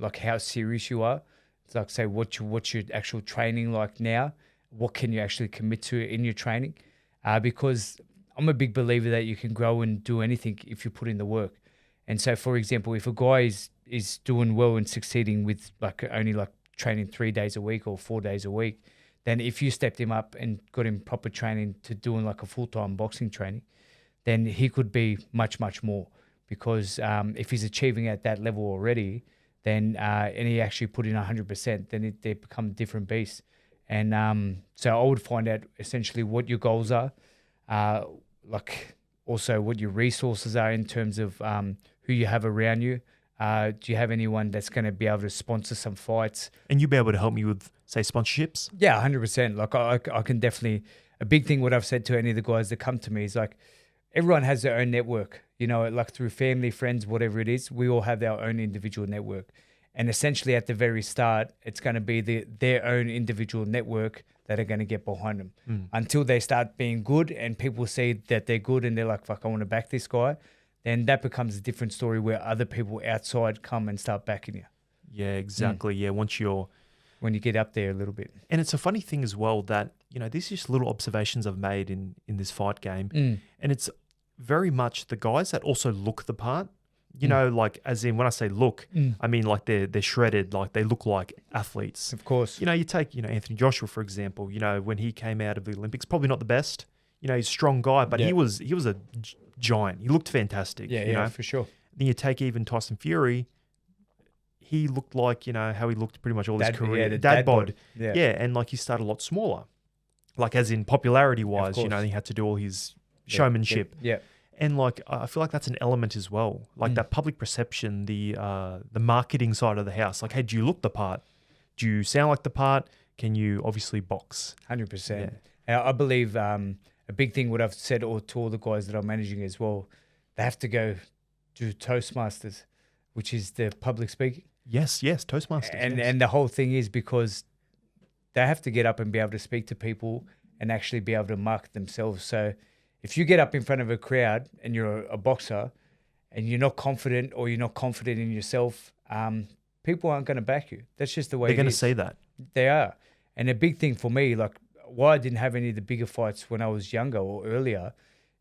like how serious you are. It's like say what's your actual training like now? What can you actually commit to in your training? Because I'm a big believer that you can grow and do anything if you put in the work. And so, for example, if a guy is doing well and succeeding with like only like training 3 days a week or 4 days a week, then if you stepped him up and got him proper training to doing like a full-time boxing training, then he could be much, much more. Because if he's achieving at that level already, then and he actually put in 100%, then they become different beasts. And so I would find out essentially what your goals are, like also what your resources are in terms of who you have around you. Do you have anyone that's going to be able to sponsor some fights? And you'll be able to help me with, say, sponsorships? Yeah, 100%. Like I can definitely, a big thing what I've said to any of the guys that come to me is like, everyone has their own network, you know, like through family, friends, whatever it is, we all have our own individual network. And essentially at the very start, it's going to be their own individual network that are going to get behind them until they start being good and people see that they're good and they're like, fuck, I want to back this guy. Then that becomes a different story where other people outside come and start backing you. Yeah, exactly. Yeah, when you get up there a little bit. And it's a funny thing as well that, you know, these are just little observations I've made in this fight game. And it's very much the guys that also look the part, you know, like as in when I say look, I mean like they're shredded, like they look like athletes. Of course. You know, you take, you know, Anthony Joshua, for example, you know, when he came out of the Olympics, probably not the best, you know, he's a strong guy, but he was a giant. He looked fantastic. Yeah, you know? for sure. Then you take even Tyson Fury, he looked like, you know, how he looked pretty much all his career. the dad bod. Yeah. And like he started a lot smaller. Like as in popularity wise, you know, he had to do all his showmanship. Yeah. And like I feel like that's an element as well. Like that public perception, the marketing side of the house. Like, hey, do you look the part? Do you sound like the part? Can you obviously box? 100%. And I believe a big thing what I've said to all the guys that I'm managing as well, they have to go do Toastmasters, which is the public speaking. Yes, Toastmasters. And the whole thing is because they have to get up and be able to speak to people and actually be able to market themselves. So if you get up in front of a crowd and you're a boxer and you're not confident or you're not confident in yourself, people aren't going to back you. That's just the way they're going to is. say that. They are. And a big thing for me, like why I didn't have any of the bigger fights when I was younger or earlier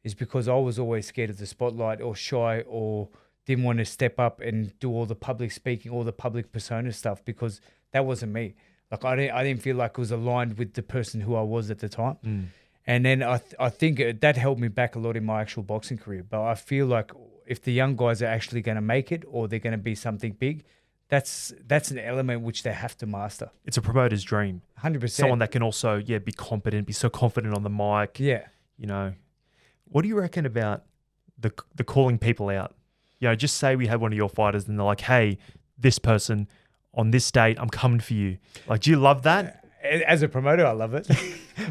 is because I was always scared of the spotlight or shy or didn't want to step up and do all the public speaking, all the public persona stuff because that wasn't me. Like I didn't feel like it was aligned with the person who I was at the time. And then I think that held me back a lot in my actual boxing career. But I feel like if the young guys are actually going to make it or they're going to be something big, that's an element which they have to master. It's a promoter's dream. 100%. Someone that can also, be competent, be so confident on the mic. Yeah. You know, what do you reckon about the calling people out? You know, just say we had one of your fighters and they're like, hey, this person on this date, I'm coming for you. Like, do you love that? As a promoter, I love it.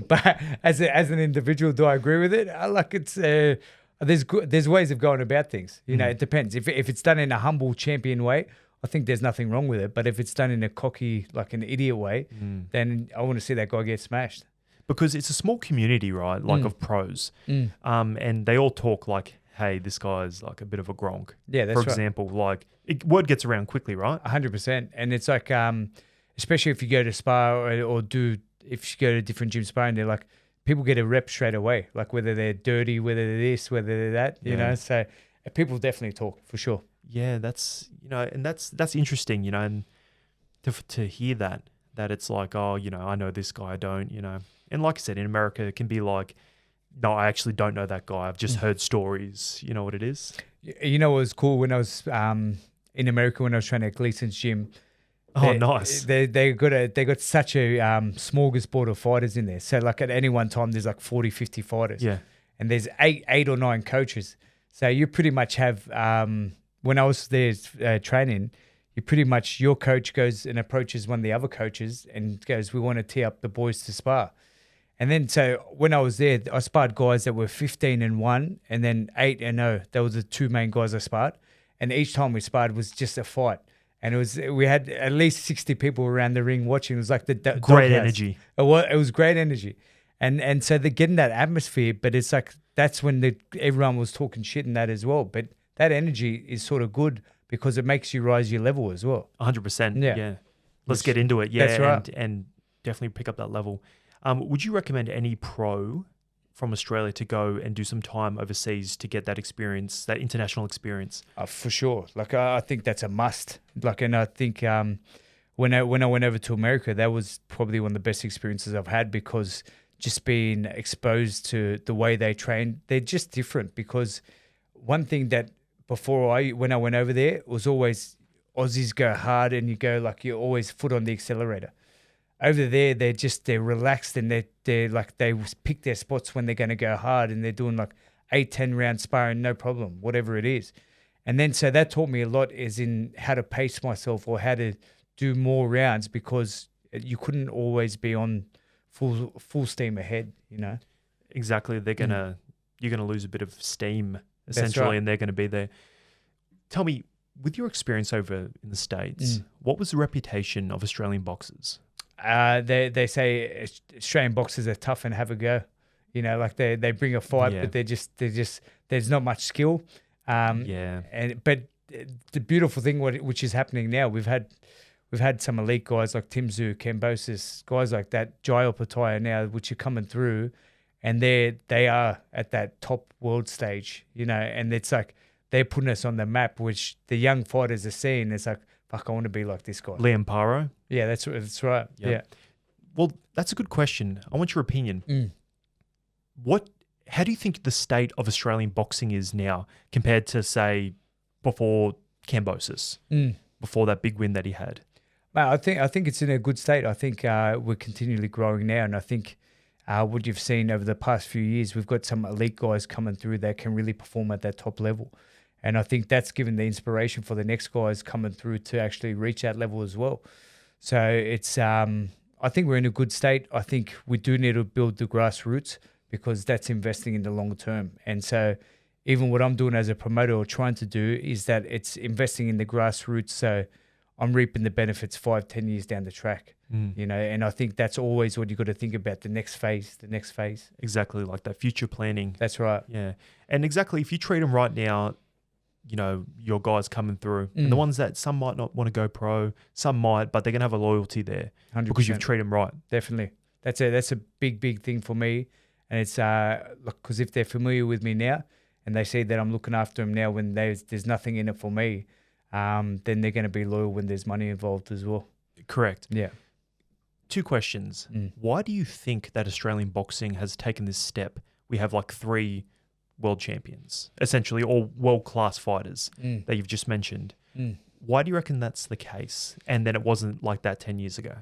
But as an individual, do I agree with it? I like it's there's ways of going about things. You know, it depends. If it's done in a humble champion way, I think there's nothing wrong with it. But if it's done in a cocky, like an idiot way, then I want to see that guy get smashed. Because it's a small community, right? Like of pros. And they all talk like, hey, this guy's like a bit of a gronk. Yeah, that's For example, like word gets around quickly, right? 100%. And it's like, especially if you go to spa or if you go to different gym sparring, they're like, people get a rep straight away. Like whether they're dirty, whether they're this, whether they're that, you know? So people definitely talk for sure. Yeah, that's, you know, and that's interesting, you know, and to hear that it's like, oh, you know, I know this guy, I don't, you know. And like I said, in America, it can be like, no, I actually don't know that guy. I've just heard stories. You know what it is? You know what was cool when I was in America when I was training at Gleason's gym? Nice. They got such a smorgasbord of fighters in there. So like at any one time, there's like 40, 50 fighters. Yeah. And there's eight or nine coaches. So you pretty much have, when I was there training, you pretty much, your coach goes and approaches one of the other coaches and goes, we want to tee up the boys to spar. And then, so when I was there, I sparred guys that were 15-1 and then 8-0. They were the two main guys I sparred. And each time we sparred was just a fight. And we had at least 60 people around the ring watching. It was like the great energy. It was great energy. And so they're getting that atmosphere, but it's like, that's when everyone was talking shit and that as well. But that energy is sort of good because it makes you rise your level as well. 100%. Yeah. Let's get into it. Yeah. That's right. And definitely pick up that level. Would you recommend any pro from Australia to go and do some time overseas to get that experience, that international experience? For sure. Like I think that's a must. Like, and I think when I went over to America, that was probably one of the best experiences I've had because just being exposed to the way they train, they're just different. Because one thing that when I went over there, it was always Aussies go hard and you go like you're always foot on the accelerator. Over there, they're relaxed and they pick their spots when they're going to go hard and they're doing like 8-10 round sparring, no problem, whatever it is. And then so that taught me a lot is in how to pace myself or how to do more rounds because you couldn't always be on full steam ahead, you know. Exactly. You're gonna lose a bit of steam essentially, right. and they're gonna be there. Tell me, with your experience over in the States, what was the reputation of Australian boxers? They say Australian boxers are tough and have a go. You know, like they bring a fight, but they're just there's not much skill. But the beautiful thing, which is happening now, we've had some elite guys like Tim Tszyu, Kambosos, guys like that, Jael Pataya now, which are coming through, and they are at that top world stage, you know, and it's like they're putting us on the map, which the young fighters are seeing. It's like, fuck, I want to be like this guy. Liam Paro? Yeah, that's right. Yep. Yeah. Well, that's a good question. I want your opinion. How do you think the state of Australian boxing is now compared to, say, before Kambosos, before that big win that he had? Well, I think it's in a good state. I think we're continually growing now, and I think what you've seen over the past few years, we've got some elite guys coming through that can really perform at that top level, and I think that's given the inspiration for the next guys coming through to actually reach that level as well. So it's I think we're in a good state. I think we do need to build the grassroots because that's investing in the long term, and so. Even what I'm doing as a promoter or trying to do is that it's investing in the grassroots. So I'm reaping the benefits 5-10 years down the track, you know, and I think that's always what you got to think about, the next phase. Exactly, like that future planning. That's right. Yeah. And exactly, if you treat them right now, you know, your guys coming through, and the ones that some might not want to go pro, some might, but they're going to have a loyalty there 100%. Because you've treated them right. Definitely. That's a big thing for me. And it's because if they're familiar with me now, and they see that I'm looking after them now when there's nothing in it for me, then they're going to be loyal when there's money involved as well. Correct. Yeah. 2 questions. Why do you think that Australian boxing has taken this step? We have like 3 world champions, essentially all world-class fighters that you've just mentioned. Why do you reckon that's the case? And then it wasn't like that 10 years ago?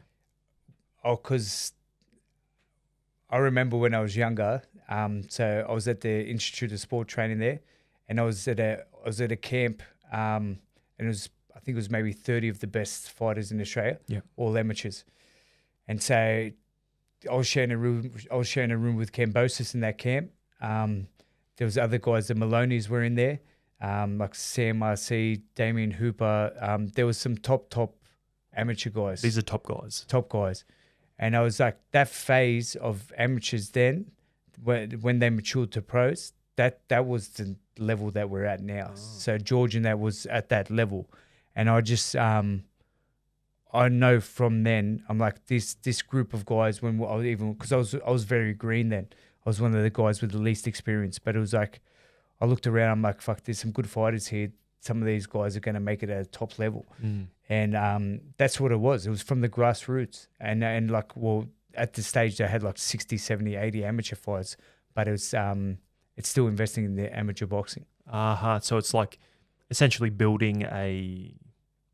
Oh, because I remember when I was younger, so I was at the Institute of Sport Training there, and I was at a camp, and I think it was maybe 30 of the best fighters in Australia, all amateurs, and so I was sharing a room with Kambosos in that camp. There was other guys, the Maloney's were in there, like Sam RC, Damien Hooper. There was some top amateur guys. These are top guys. Top guys. And I was like, that phase of amateurs then, when they matured to pros, that was the level that we're at now. So George and that was at that level. And I just, I know from then, I'm like, this group of guys, when I was because I was very green then. I was one of the guys with the least experience. But it was like, I looked around, I'm like, fuck, there's some good fighters here. Some of these guys are going to make it at a top level. And that's what it was. It was from the grassroots. And like, well, at the stage they had like 60, 70, 80 amateur fights, but it was it's still investing in the amateur boxing. So it's like essentially building a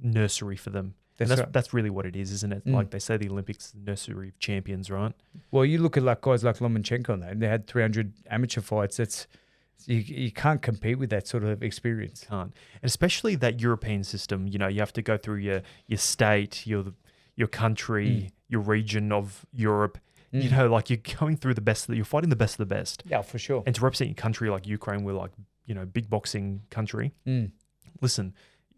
nursery for them. That's really what it is, isn't it? Like they say the Olympics, nursery of champions, right? Well, you look at like guys like Lomachenko, and they had 300 amateur fights. That's you can't compete with that sort of experience. Can't. And especially that European system, you know, you have to go through your state, your country, your region of Europe. You know, like you're going through you're fighting the best of the best. Yeah, for sure. And to represent your country like Ukraine, we're like, you know, big boxing country. Listen,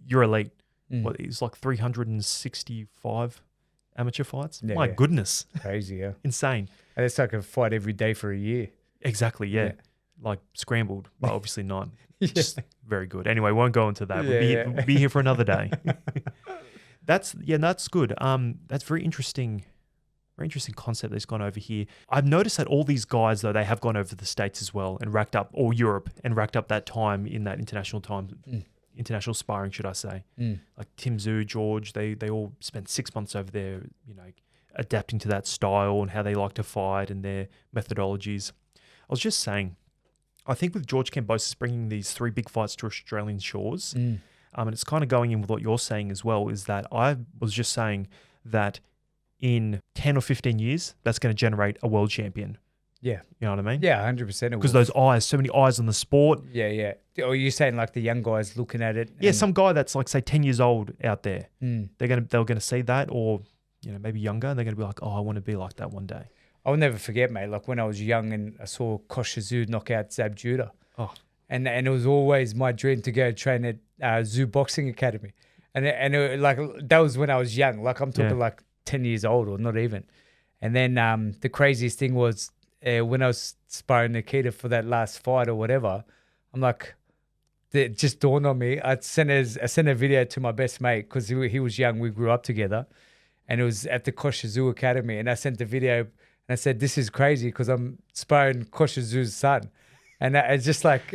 you're elite. What, it's like 365 amateur fights? Yeah, My goodness. Crazy, yeah. Insane. And it's like a fight every day for a year. Exactly, yeah. Like scrambled, but obviously not. Just very good. Anyway, won't go into that. We'll be here for another day. That's good. That's very interesting concept that's gone over here. I've noticed that all these guys, though, they have gone over to the States as well and racked up, or Europe, and racked up that time in that international sparring, should I say. Like Tim Tszyu, George, they all spent 6 months over there, you know, adapting to that style and how they like to fight and their methodologies. I was just saying, I think with George Kambosos bringing these 3 big fights to Australian shores, and it's kind of going in with what you're saying as well, is that I was just saying that in 10 or 15 years, that's going to generate a world champion. Yeah. You know what I mean? Yeah, 100%. Because those eyes, so many eyes on the sport. Yeah, yeah. Or you're saying like the young guys looking at it? Yeah, some guy that's like say 10 years old out there, Mm. they're gonna see that, or maybe younger, and they're gonna be like, oh, I want to be like that one day. I'll never forget, mate. Like when I was young and I saw Kosher knock out Zab Judah. Oh, And it was always my dream to go train at Zoo Boxing Academy. And like that was when I was young. Like I'm talking like 10 years old or not even. And then the craziest thing was when I was sparring Nikita for that last fight or whatever, I'm like, it just dawned on me. I sent a video to my best mate because he was young. We grew up together. And it was at the Kosher Zoo Academy. And I sent the video and I said, this is crazy because I'm sparring Kosher Zoo's son. And it's just like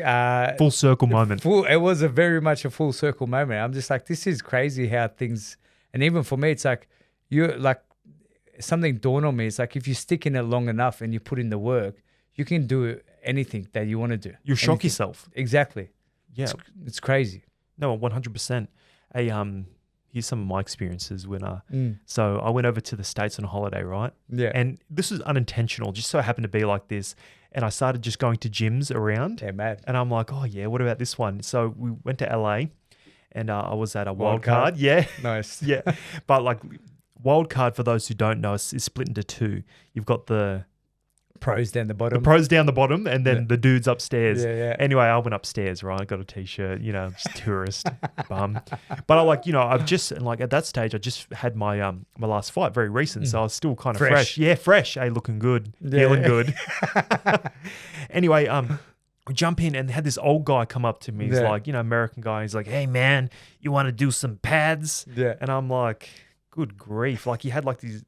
full circle moment. It was very much a full circle moment. I'm just like, this is crazy how things, and even for me, it's like you're like something dawned on me. It's like if you stick in it long enough and you put in the work, you can do anything that you want to do. You shock yourself. Exactly. Yeah, it's crazy. No, 100%. Here's some of my experiences when so I went over to the States on a holiday, right? Yeah. And this was unintentional, just so happened to be like this. And I started just going to gyms around. Yeah, mad. And I'm like, oh yeah, what about this one? So we went to LA and I was at a wild Card. card. Yeah. Nice. Yeah. But like wild card, for those who don't know, is split into two. You've got the pros down the bottom. The pros down the bottom and then the dudes upstairs. Yeah, yeah. Anyway, I went upstairs, right? I got a t-shirt, just tourist bum. But I I've just, and like at that stage, I just had my my last fight, very recent. So I was still kind of fresh. Yeah, fresh. Hey, looking good, feeling good. Anyway, we jump in and had this old guy come up to me. He's like, American guy. He's like, hey man, you want to do some pads? Yeah. And I'm like, good grief. Like he had like these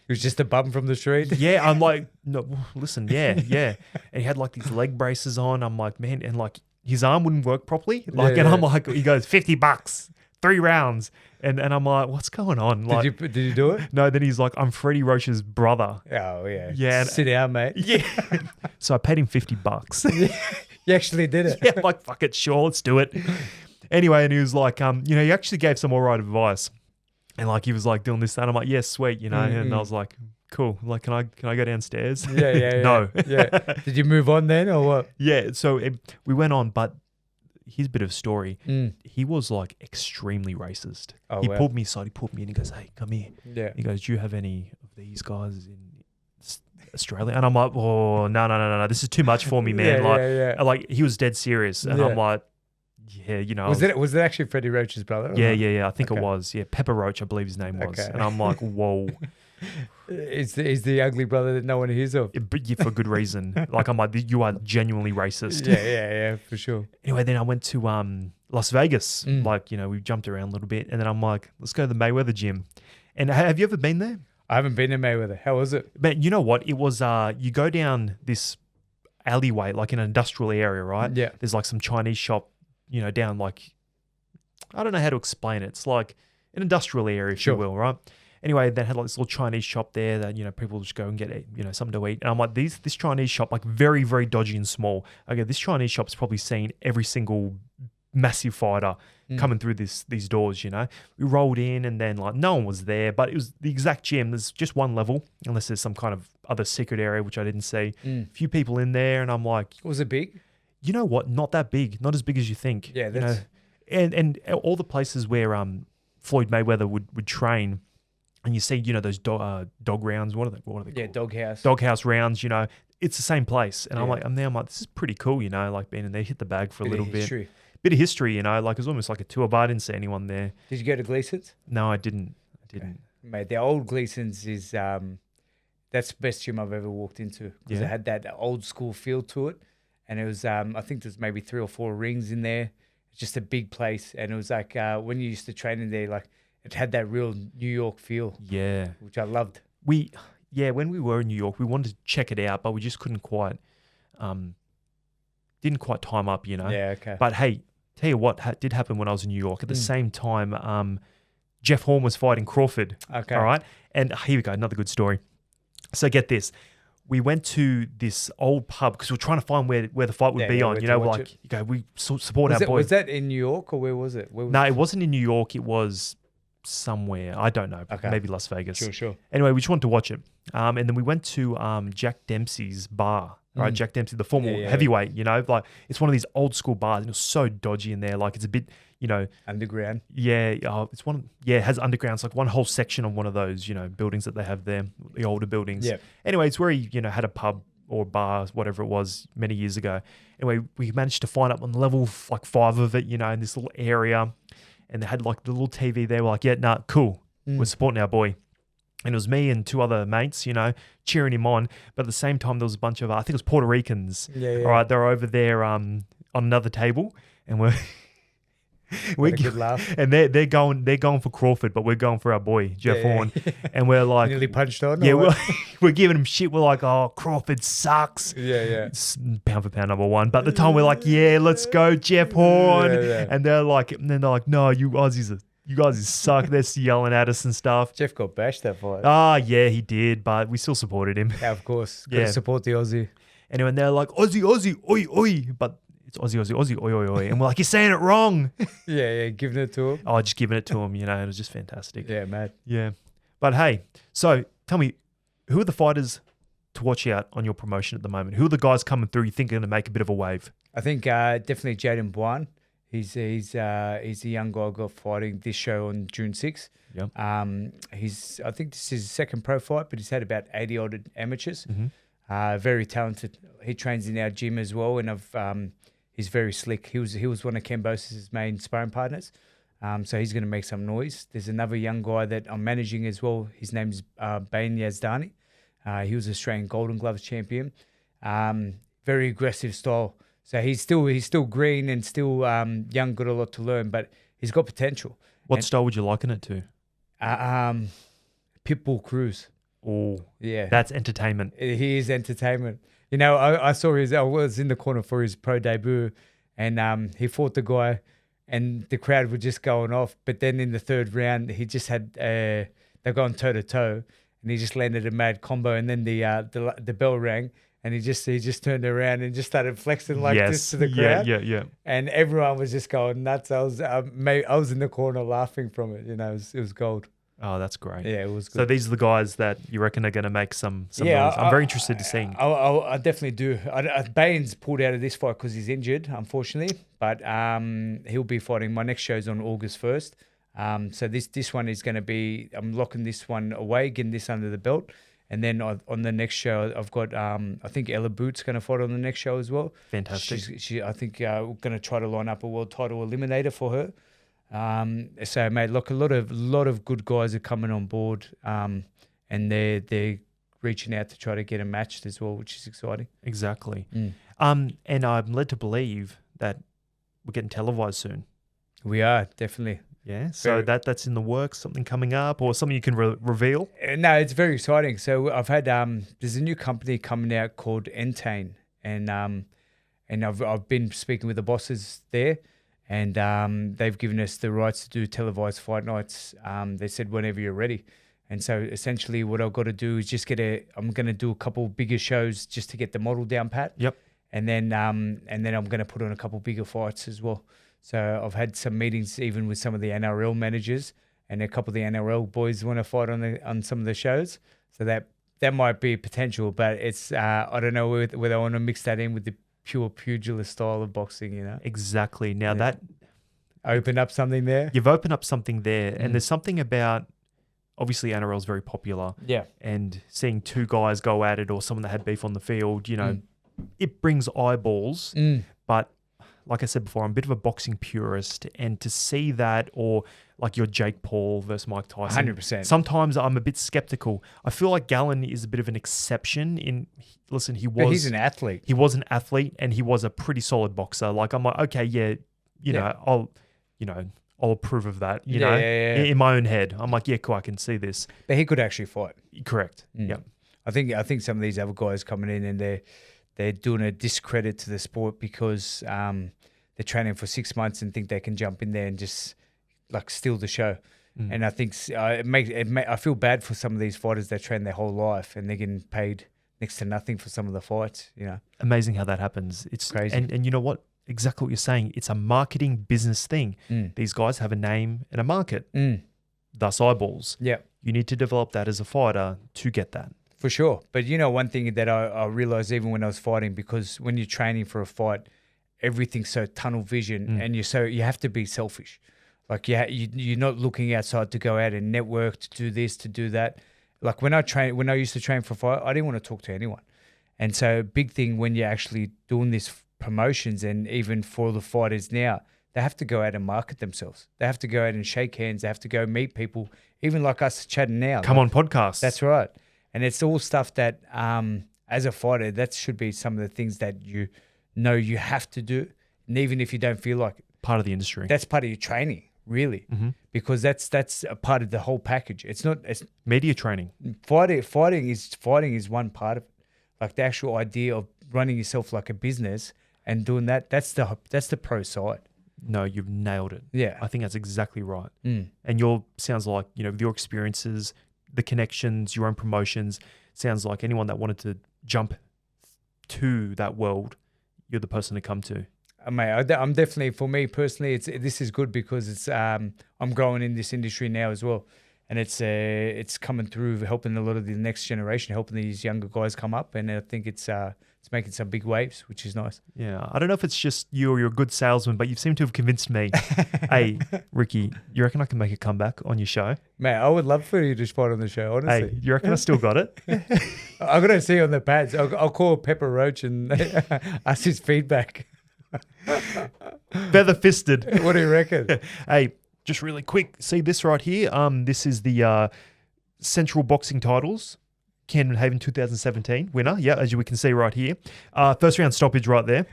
He was just a bum from the street. Yeah, I'm like, no, listen, yeah. And he had like these leg braces on. I'm like, man, and like his arm wouldn't work properly. Like, and I'm like, he goes, $50, 3 rounds. And I'm like, what's going on? Like, Did you do it? No, then he's like, I'm Freddie Roach's brother. Oh, yeah. Yeah. Sit down, mate. Yeah. So I paid him $50. You actually did it. Yeah, I'm like, fuck it, sure, let's do it. Anyway, and he was like, he actually gave some all right advice. And like he was like doing this, that. I'm like, yes, sweet, And I was like, cool. Like, can I go downstairs? Yeah. No. Yeah. Did you move on then, or what? Yeah. So we went on, but here's a bit of a story. Mm. He was like extremely racist. Oh, he wow. pulled me aside. He pulled me in. He goes, "Hey, come here." Yeah. He goes, "Do you have any of these guys in Australia?" And I'm like, "Oh, no. This is too much for me, man." Yeah. Like he was dead serious, and I'm like, yeah, Was it actually Freddie Roach's brother? Yeah. I think it was. Yeah, Pepper Roach, I believe his name was. Okay. And I'm like, whoa. Is the ugly brother that no one hears of? But yeah, for good reason. Like I'm like, you are genuinely racist. Yeah, for sure. Anyway, then I went to Las Vegas. Like, we jumped around a little bit, and then I'm like, let's go to the Mayweather gym. And have you ever been there? I haven't been to Mayweather. How was it? Man, you know what? It was you go down this alleyway, like in an industrial area, right? Yeah. There's like some Chinese shop, down like, I don't know how to explain it. It's like an industrial area, if you will, right? Anyway, they had like this little Chinese shop there that, people just go and get, something to eat. And I'm like, this Chinese shop, like very, very dodgy and small. Okay, this Chinese shop's probably seen every single massive fighter coming through these doors, We rolled in and then like no one was there, but it was the exact gym. There's just one level, unless there's some kind of other secret area, which I didn't see. A few people in there and I'm like. Was it big? You know what? Not that big. Not as big as you think. Yeah, that's... And all the places where Floyd Mayweather would train, and you see, those dog rounds. What are they called? Yeah, doghouse. Doghouse rounds. It's the same place. And I'm like, this is pretty cool. Like being in there, hit the bag for a little bit. Bit of history. Like it was almost like a tour, but I didn't see anyone there. Did you go to Gleason's? No, I didn't. Okay. Mate, the old Gleason's is that's the best gym I've ever walked into because it had that old school feel to it. And it was, I think there's maybe 3 or 4 rings in there. It's just a big place. And it was like when you used to train in there, like it had that real New York feel. Yeah. Which I loved. When we were in New York, we wanted to check it out, but we just couldn't quite, didn't quite time up, Yeah, okay. But hey, tell you what did happen when I was in New York. At the same time, Jeff Horn was fighting Crawford. Okay. All right. And here we go, another good story. So get this. We went to this old pub because we were trying to find where the fight would be on. We support our boys. Was that in New York or where was it? No, it wasn't in New York. It was somewhere. I don't know. Okay. Maybe Las Vegas. Sure. Anyway, we just wanted to watch it. And then we went to Jack Dempsey's bar, right? Jack Dempsey, the former heavyweight, you know, like it's one of these old school bars. And it was so dodgy in there. Like it's a bit, you know. Underground. Yeah. It's one. Yeah, it has underground. It's like one whole section of one of those, you know, buildings that they have there, the older buildings. Yeah. Anyway, it's where he, you know, had a pub or bar, whatever it was, many years ago. Anyway, we managed to find up on level like 5 of it, you know, in this little area. And they had like the little TV there. We're like, yeah, nah, cool. We're supporting our boy. And it was me and 2 other mates, you know, cheering him on. But at the same time, there was a bunch of, I think it was Puerto Ricans. Yeah. All right, they're over there on another table. And What a good laugh. and they're going for Crawford, but we're going for our boy Jeff Horn, and we're like Nearly punched on. Yeah, we're giving him shit. We're like, oh, Crawford sucks. Yeah. It's pound for pound number 1. But at the time, we're like, yeah, let's go Jeff Horn. Yeah. And they're like, no, you guys suck. They're yelling at us and stuff. Jeff got bashed that fight. Ah, yeah, he did, but we still supported him. Yeah, of course. Gotta support the Aussie. Anyway, and they're like, Aussie, oi, oi, but it's Aussie, oi, oi, oi. And we're like, you're saying it wrong. Yeah, giving it to him. Oh, just giving it to him, you know, it was just fantastic. Yeah, mad. Yeah. But hey, so tell me, who are the fighters to watch out on your promotion at the moment? Who are the guys coming through you think are going to make a bit of a wave? I think definitely Jaden Buan. He's a young guy got fighting this show on June 6th. Yep. I think this is his second pro fight, but he's had about 80 odd amateurs. Mm-hmm. Very talented. He trains in our gym as well, and he's very slick. He was one of Ken Bosa's main sparring partners. So he's going to make some noise. There's another young guy that I'm managing as well. His name's Bain Yazdani. He was Australian Golden Gloves champion. Very aggressive style. So he's still green and still young, got a lot to learn, but he's got potential. What style would you liken it to? Pitbull Cruz. Oh, yeah, that's entertainment. He is entertainment. You know, I was in the corner for his pro debut, and he fought the guy, and the crowd were just going off. But then in the 3rd round, he just had they're going toe to toe, and he just landed a mad combo, and then the bell rang. And he just turned around and just started flexing like this to the crowd. Yeah. And everyone was just going nuts. I was in the corner laughing from it. You know, it was gold. Oh, that's great. Yeah, it was good. So these are the guys that you reckon are going to make some noise. I'm very interested to see. I definitely do. Baines pulled out of this fight because he's injured, unfortunately. But he'll be fighting. My next show's on August 1st. So this one is going to be, I'm locking this one away, getting this under the belt. And then on the next show, I've got, I think Ella Boot's going to fight on the next show as well. Fantastic. I think we're going to try to line up a world title eliminator for her. So, mate, look, a lot of good guys are coming on board, and they're reaching out to try to get them matched as well, which is exciting. Exactly. And I'm led to believe that we're getting televised soon. We are, definitely. Yeah, so that's in the works, something coming up or something you can reveal? No, it's very exciting. So I've had, there's a new company coming out called Entain, and I've been speaking with the bosses there, and they've given us the rights to do televised fight nights. They said whenever you're ready. And so essentially what I've got to do is just I'm going to do a couple bigger shows just to get the model down pat. Yep. And then I'm going to put on a couple bigger fights as well. So I've had some meetings even with some of the NRL managers, and a couple of the NRL boys want to fight on some of the shows. So that might be potential, but it's I don't know whether I want to mix that in with the pure pugilist style of boxing, you know. Exactly. Now that opened up something there. You've opened up something there, and there's something about obviously NRL is very popular. Yeah. And seeing 2 guys go at it or someone that had beef on the field, you know, it brings eyeballs. But like I said before, I'm a bit of a boxing purist, and to see that, or like your Jake Paul versus Mike Tyson, 100%. Sometimes I'm a bit skeptical. I feel like Gallen is a bit of an exception. He's an athlete. He was an athlete, and he was a pretty solid boxer. Like I'm like, okay, yeah, I'll approve of that. You know, in my own head, I'm like, yeah, cool, I can see this. But he could actually fight. Correct. Yeah. I think some of these other guys coming in and they're doing a discredit to the sport because they're training for 6 months and think they can jump in there and just like steal the show. And I think I feel bad for some of these fighters that train their whole life and they're getting paid next to nothing for some of the fights. You know, amazing how that happens. It's crazy. And you know what? Exactly what you're saying. It's a marketing business thing. These guys have a name and a market. thus eyeballs. Yeah. You need to develop that as a fighter to get that. For sure. But one thing that I realized even when I was fighting, because when you're training for a fight, everything's so tunnel vision and you have to be selfish. Like you're not looking outside to go out and network, to do this, to do that. Like when I used to train for a fight, I didn't want to talk to anyone. And so big thing when you're actually doing this promotions, and even for the fighters now, they have to go out and market themselves. They have to go out and shake hands. They have to go meet people, even like us chatting now. Come on podcasts. That's right. And it's all stuff that, as a fighter, that should be some of the things that you have to do. And even if you don't feel like it, part of the industry. that's part of your training, really, because that's a part of the whole package. It's not. It's Media training. fighting is one part of it. Like the actual idea of running yourself like a business and doing that. That's the pro side. No, you've nailed it. Yeah. I think that's exactly right. And sounds like, with your experiences, the connections, your own promotions, sounds like anyone that wanted to jump to that world, you're the person to come to. Mate, I'm definitely, for me personally, this is good because it's I'm growing in this industry now as well, and it's coming through, helping a lot of the next generation, helping these younger guys come up, and I think it's making some big waves, which is nice. Yeah, I don't know if it's just you or you're a good salesman, but you seem to have convinced me. Hey, Ricky, you reckon I can make a comeback on your show? Mate, I would love for you to fight on the show, honestly. Hey, you reckon I still got it? I'm going to see you on the pads. I'll call Pepper Roach and ask his feedback. Feather fisted. What do you reckon? Hey, just really quick, see this right here? This is the Central Boxing titles. Camden Haven 2017 winner. Yeah, as we can see right here. First round stoppage right there.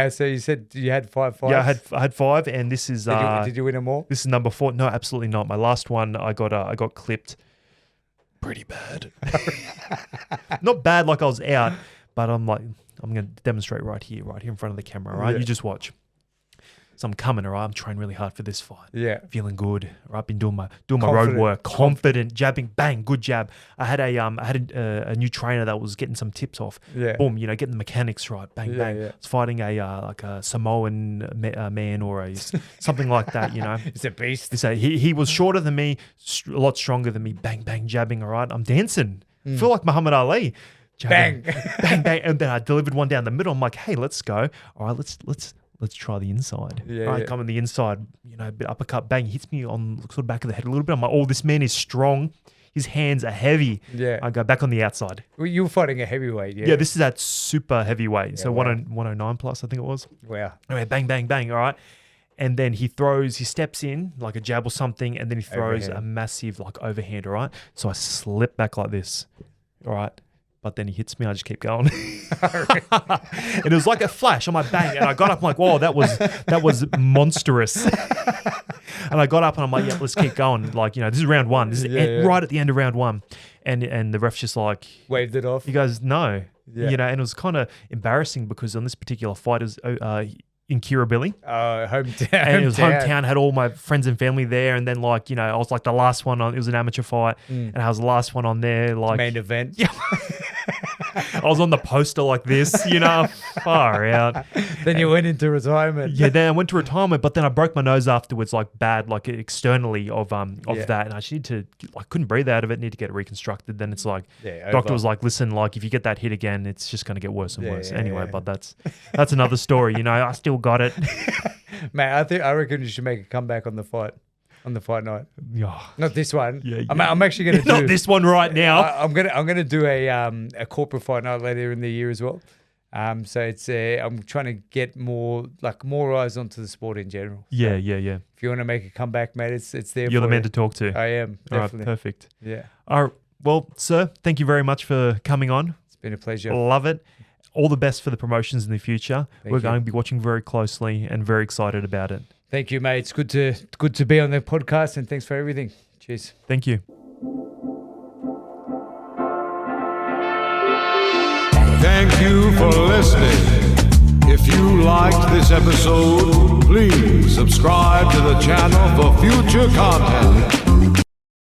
So you said you had 5 fights? Yeah, I had 5, and this is. Did you win them all? This is number 4. No, absolutely not. My last one, I got clipped. Pretty bad. Not bad like I was out, but I'm going to demonstrate right here in front of the camera. Right, you just watch. So I'm coming, all right? I'm trying really hard for this fight. Yeah. Feeling good. All right, been doing my road work. Confident, jabbing, bang, good jab. I had a new trainer that was getting some tips off. Yeah. Boom, getting the mechanics right. Bang, bang. Yeah. I was fighting a Samoan man or something like that, He's a beast. He was shorter than me, a lot stronger than me. Bang, bang, jabbing, all right? I'm dancing. I feel like Muhammad Ali. Jabbing, bang, bang. And then I delivered one down the middle. I'm like, hey, let's go. All right, let's try the inside. Yeah, all right, come on the inside, a bit uppercut, bang, hits me on sort of back of the head a little bit. I'm like, oh, this man is strong. His hands are heavy. Yeah. I go back on the outside. Well, you were fighting a heavyweight, yeah? Yeah, this is at super heavyweight. Yeah, So wow. 109 plus, I think it was. Wow. Anyway, bang, bang, bang, all right. And then he steps in like a jab or something, and then he throws Overhand. a massive like overhand, all right? So I slip back like this, all right? But then he hits me, I just keep going. And it was like a flash. I'm like, bang. And I got up, I'm like, whoa, that was monstrous. And I got up and I'm like, yeah, let's keep going. Like, this is round 1. This is right at the end of round 1. And the ref's just like... Waved it off. He goes, no. Yeah. And it was kind of embarrassing because on this particular fight, it was in Kirribilli. Hometown. And it was hometown, had all my friends and family there. And then I was like the last one on, it was an amateur fight. And I was the last one on there. Like Main event. Yeah. I was on the poster like this, far out. Then you went into retirement. Yeah, then I went to retirement, but then I broke my nose afterwards, like bad, like externally of that. And I actually couldn't breathe out of it, need to get it reconstructed. Then it's like, doctor was like, listen, like if you get that hit again, it's just going to get worse and worse. Anyway, but that's another story. I still got it. Man, I reckon you should make a comeback on the fight. On the fight night, not this one. Yeah. I'm actually going to not this one right now. I'm gonna do a corporate fight night later in the year as well. So it's I'm trying to get more eyes onto the sport in general. So yeah. If you want to make a comeback, mate, it's there. You're for the man you. to talk to. I am definitely. All right, perfect. Yeah. All right. Well, sir, thank you very much for coming on. It's been a pleasure. Love it. All the best for the promotions in the future. We're you. going to be watching very closely and very excited about it. Thank you, mate. It's good to be on the podcast, and thanks for everything. Cheers. Thank you. Thank you for listening. If you liked this episode, please subscribe to the channel for future content.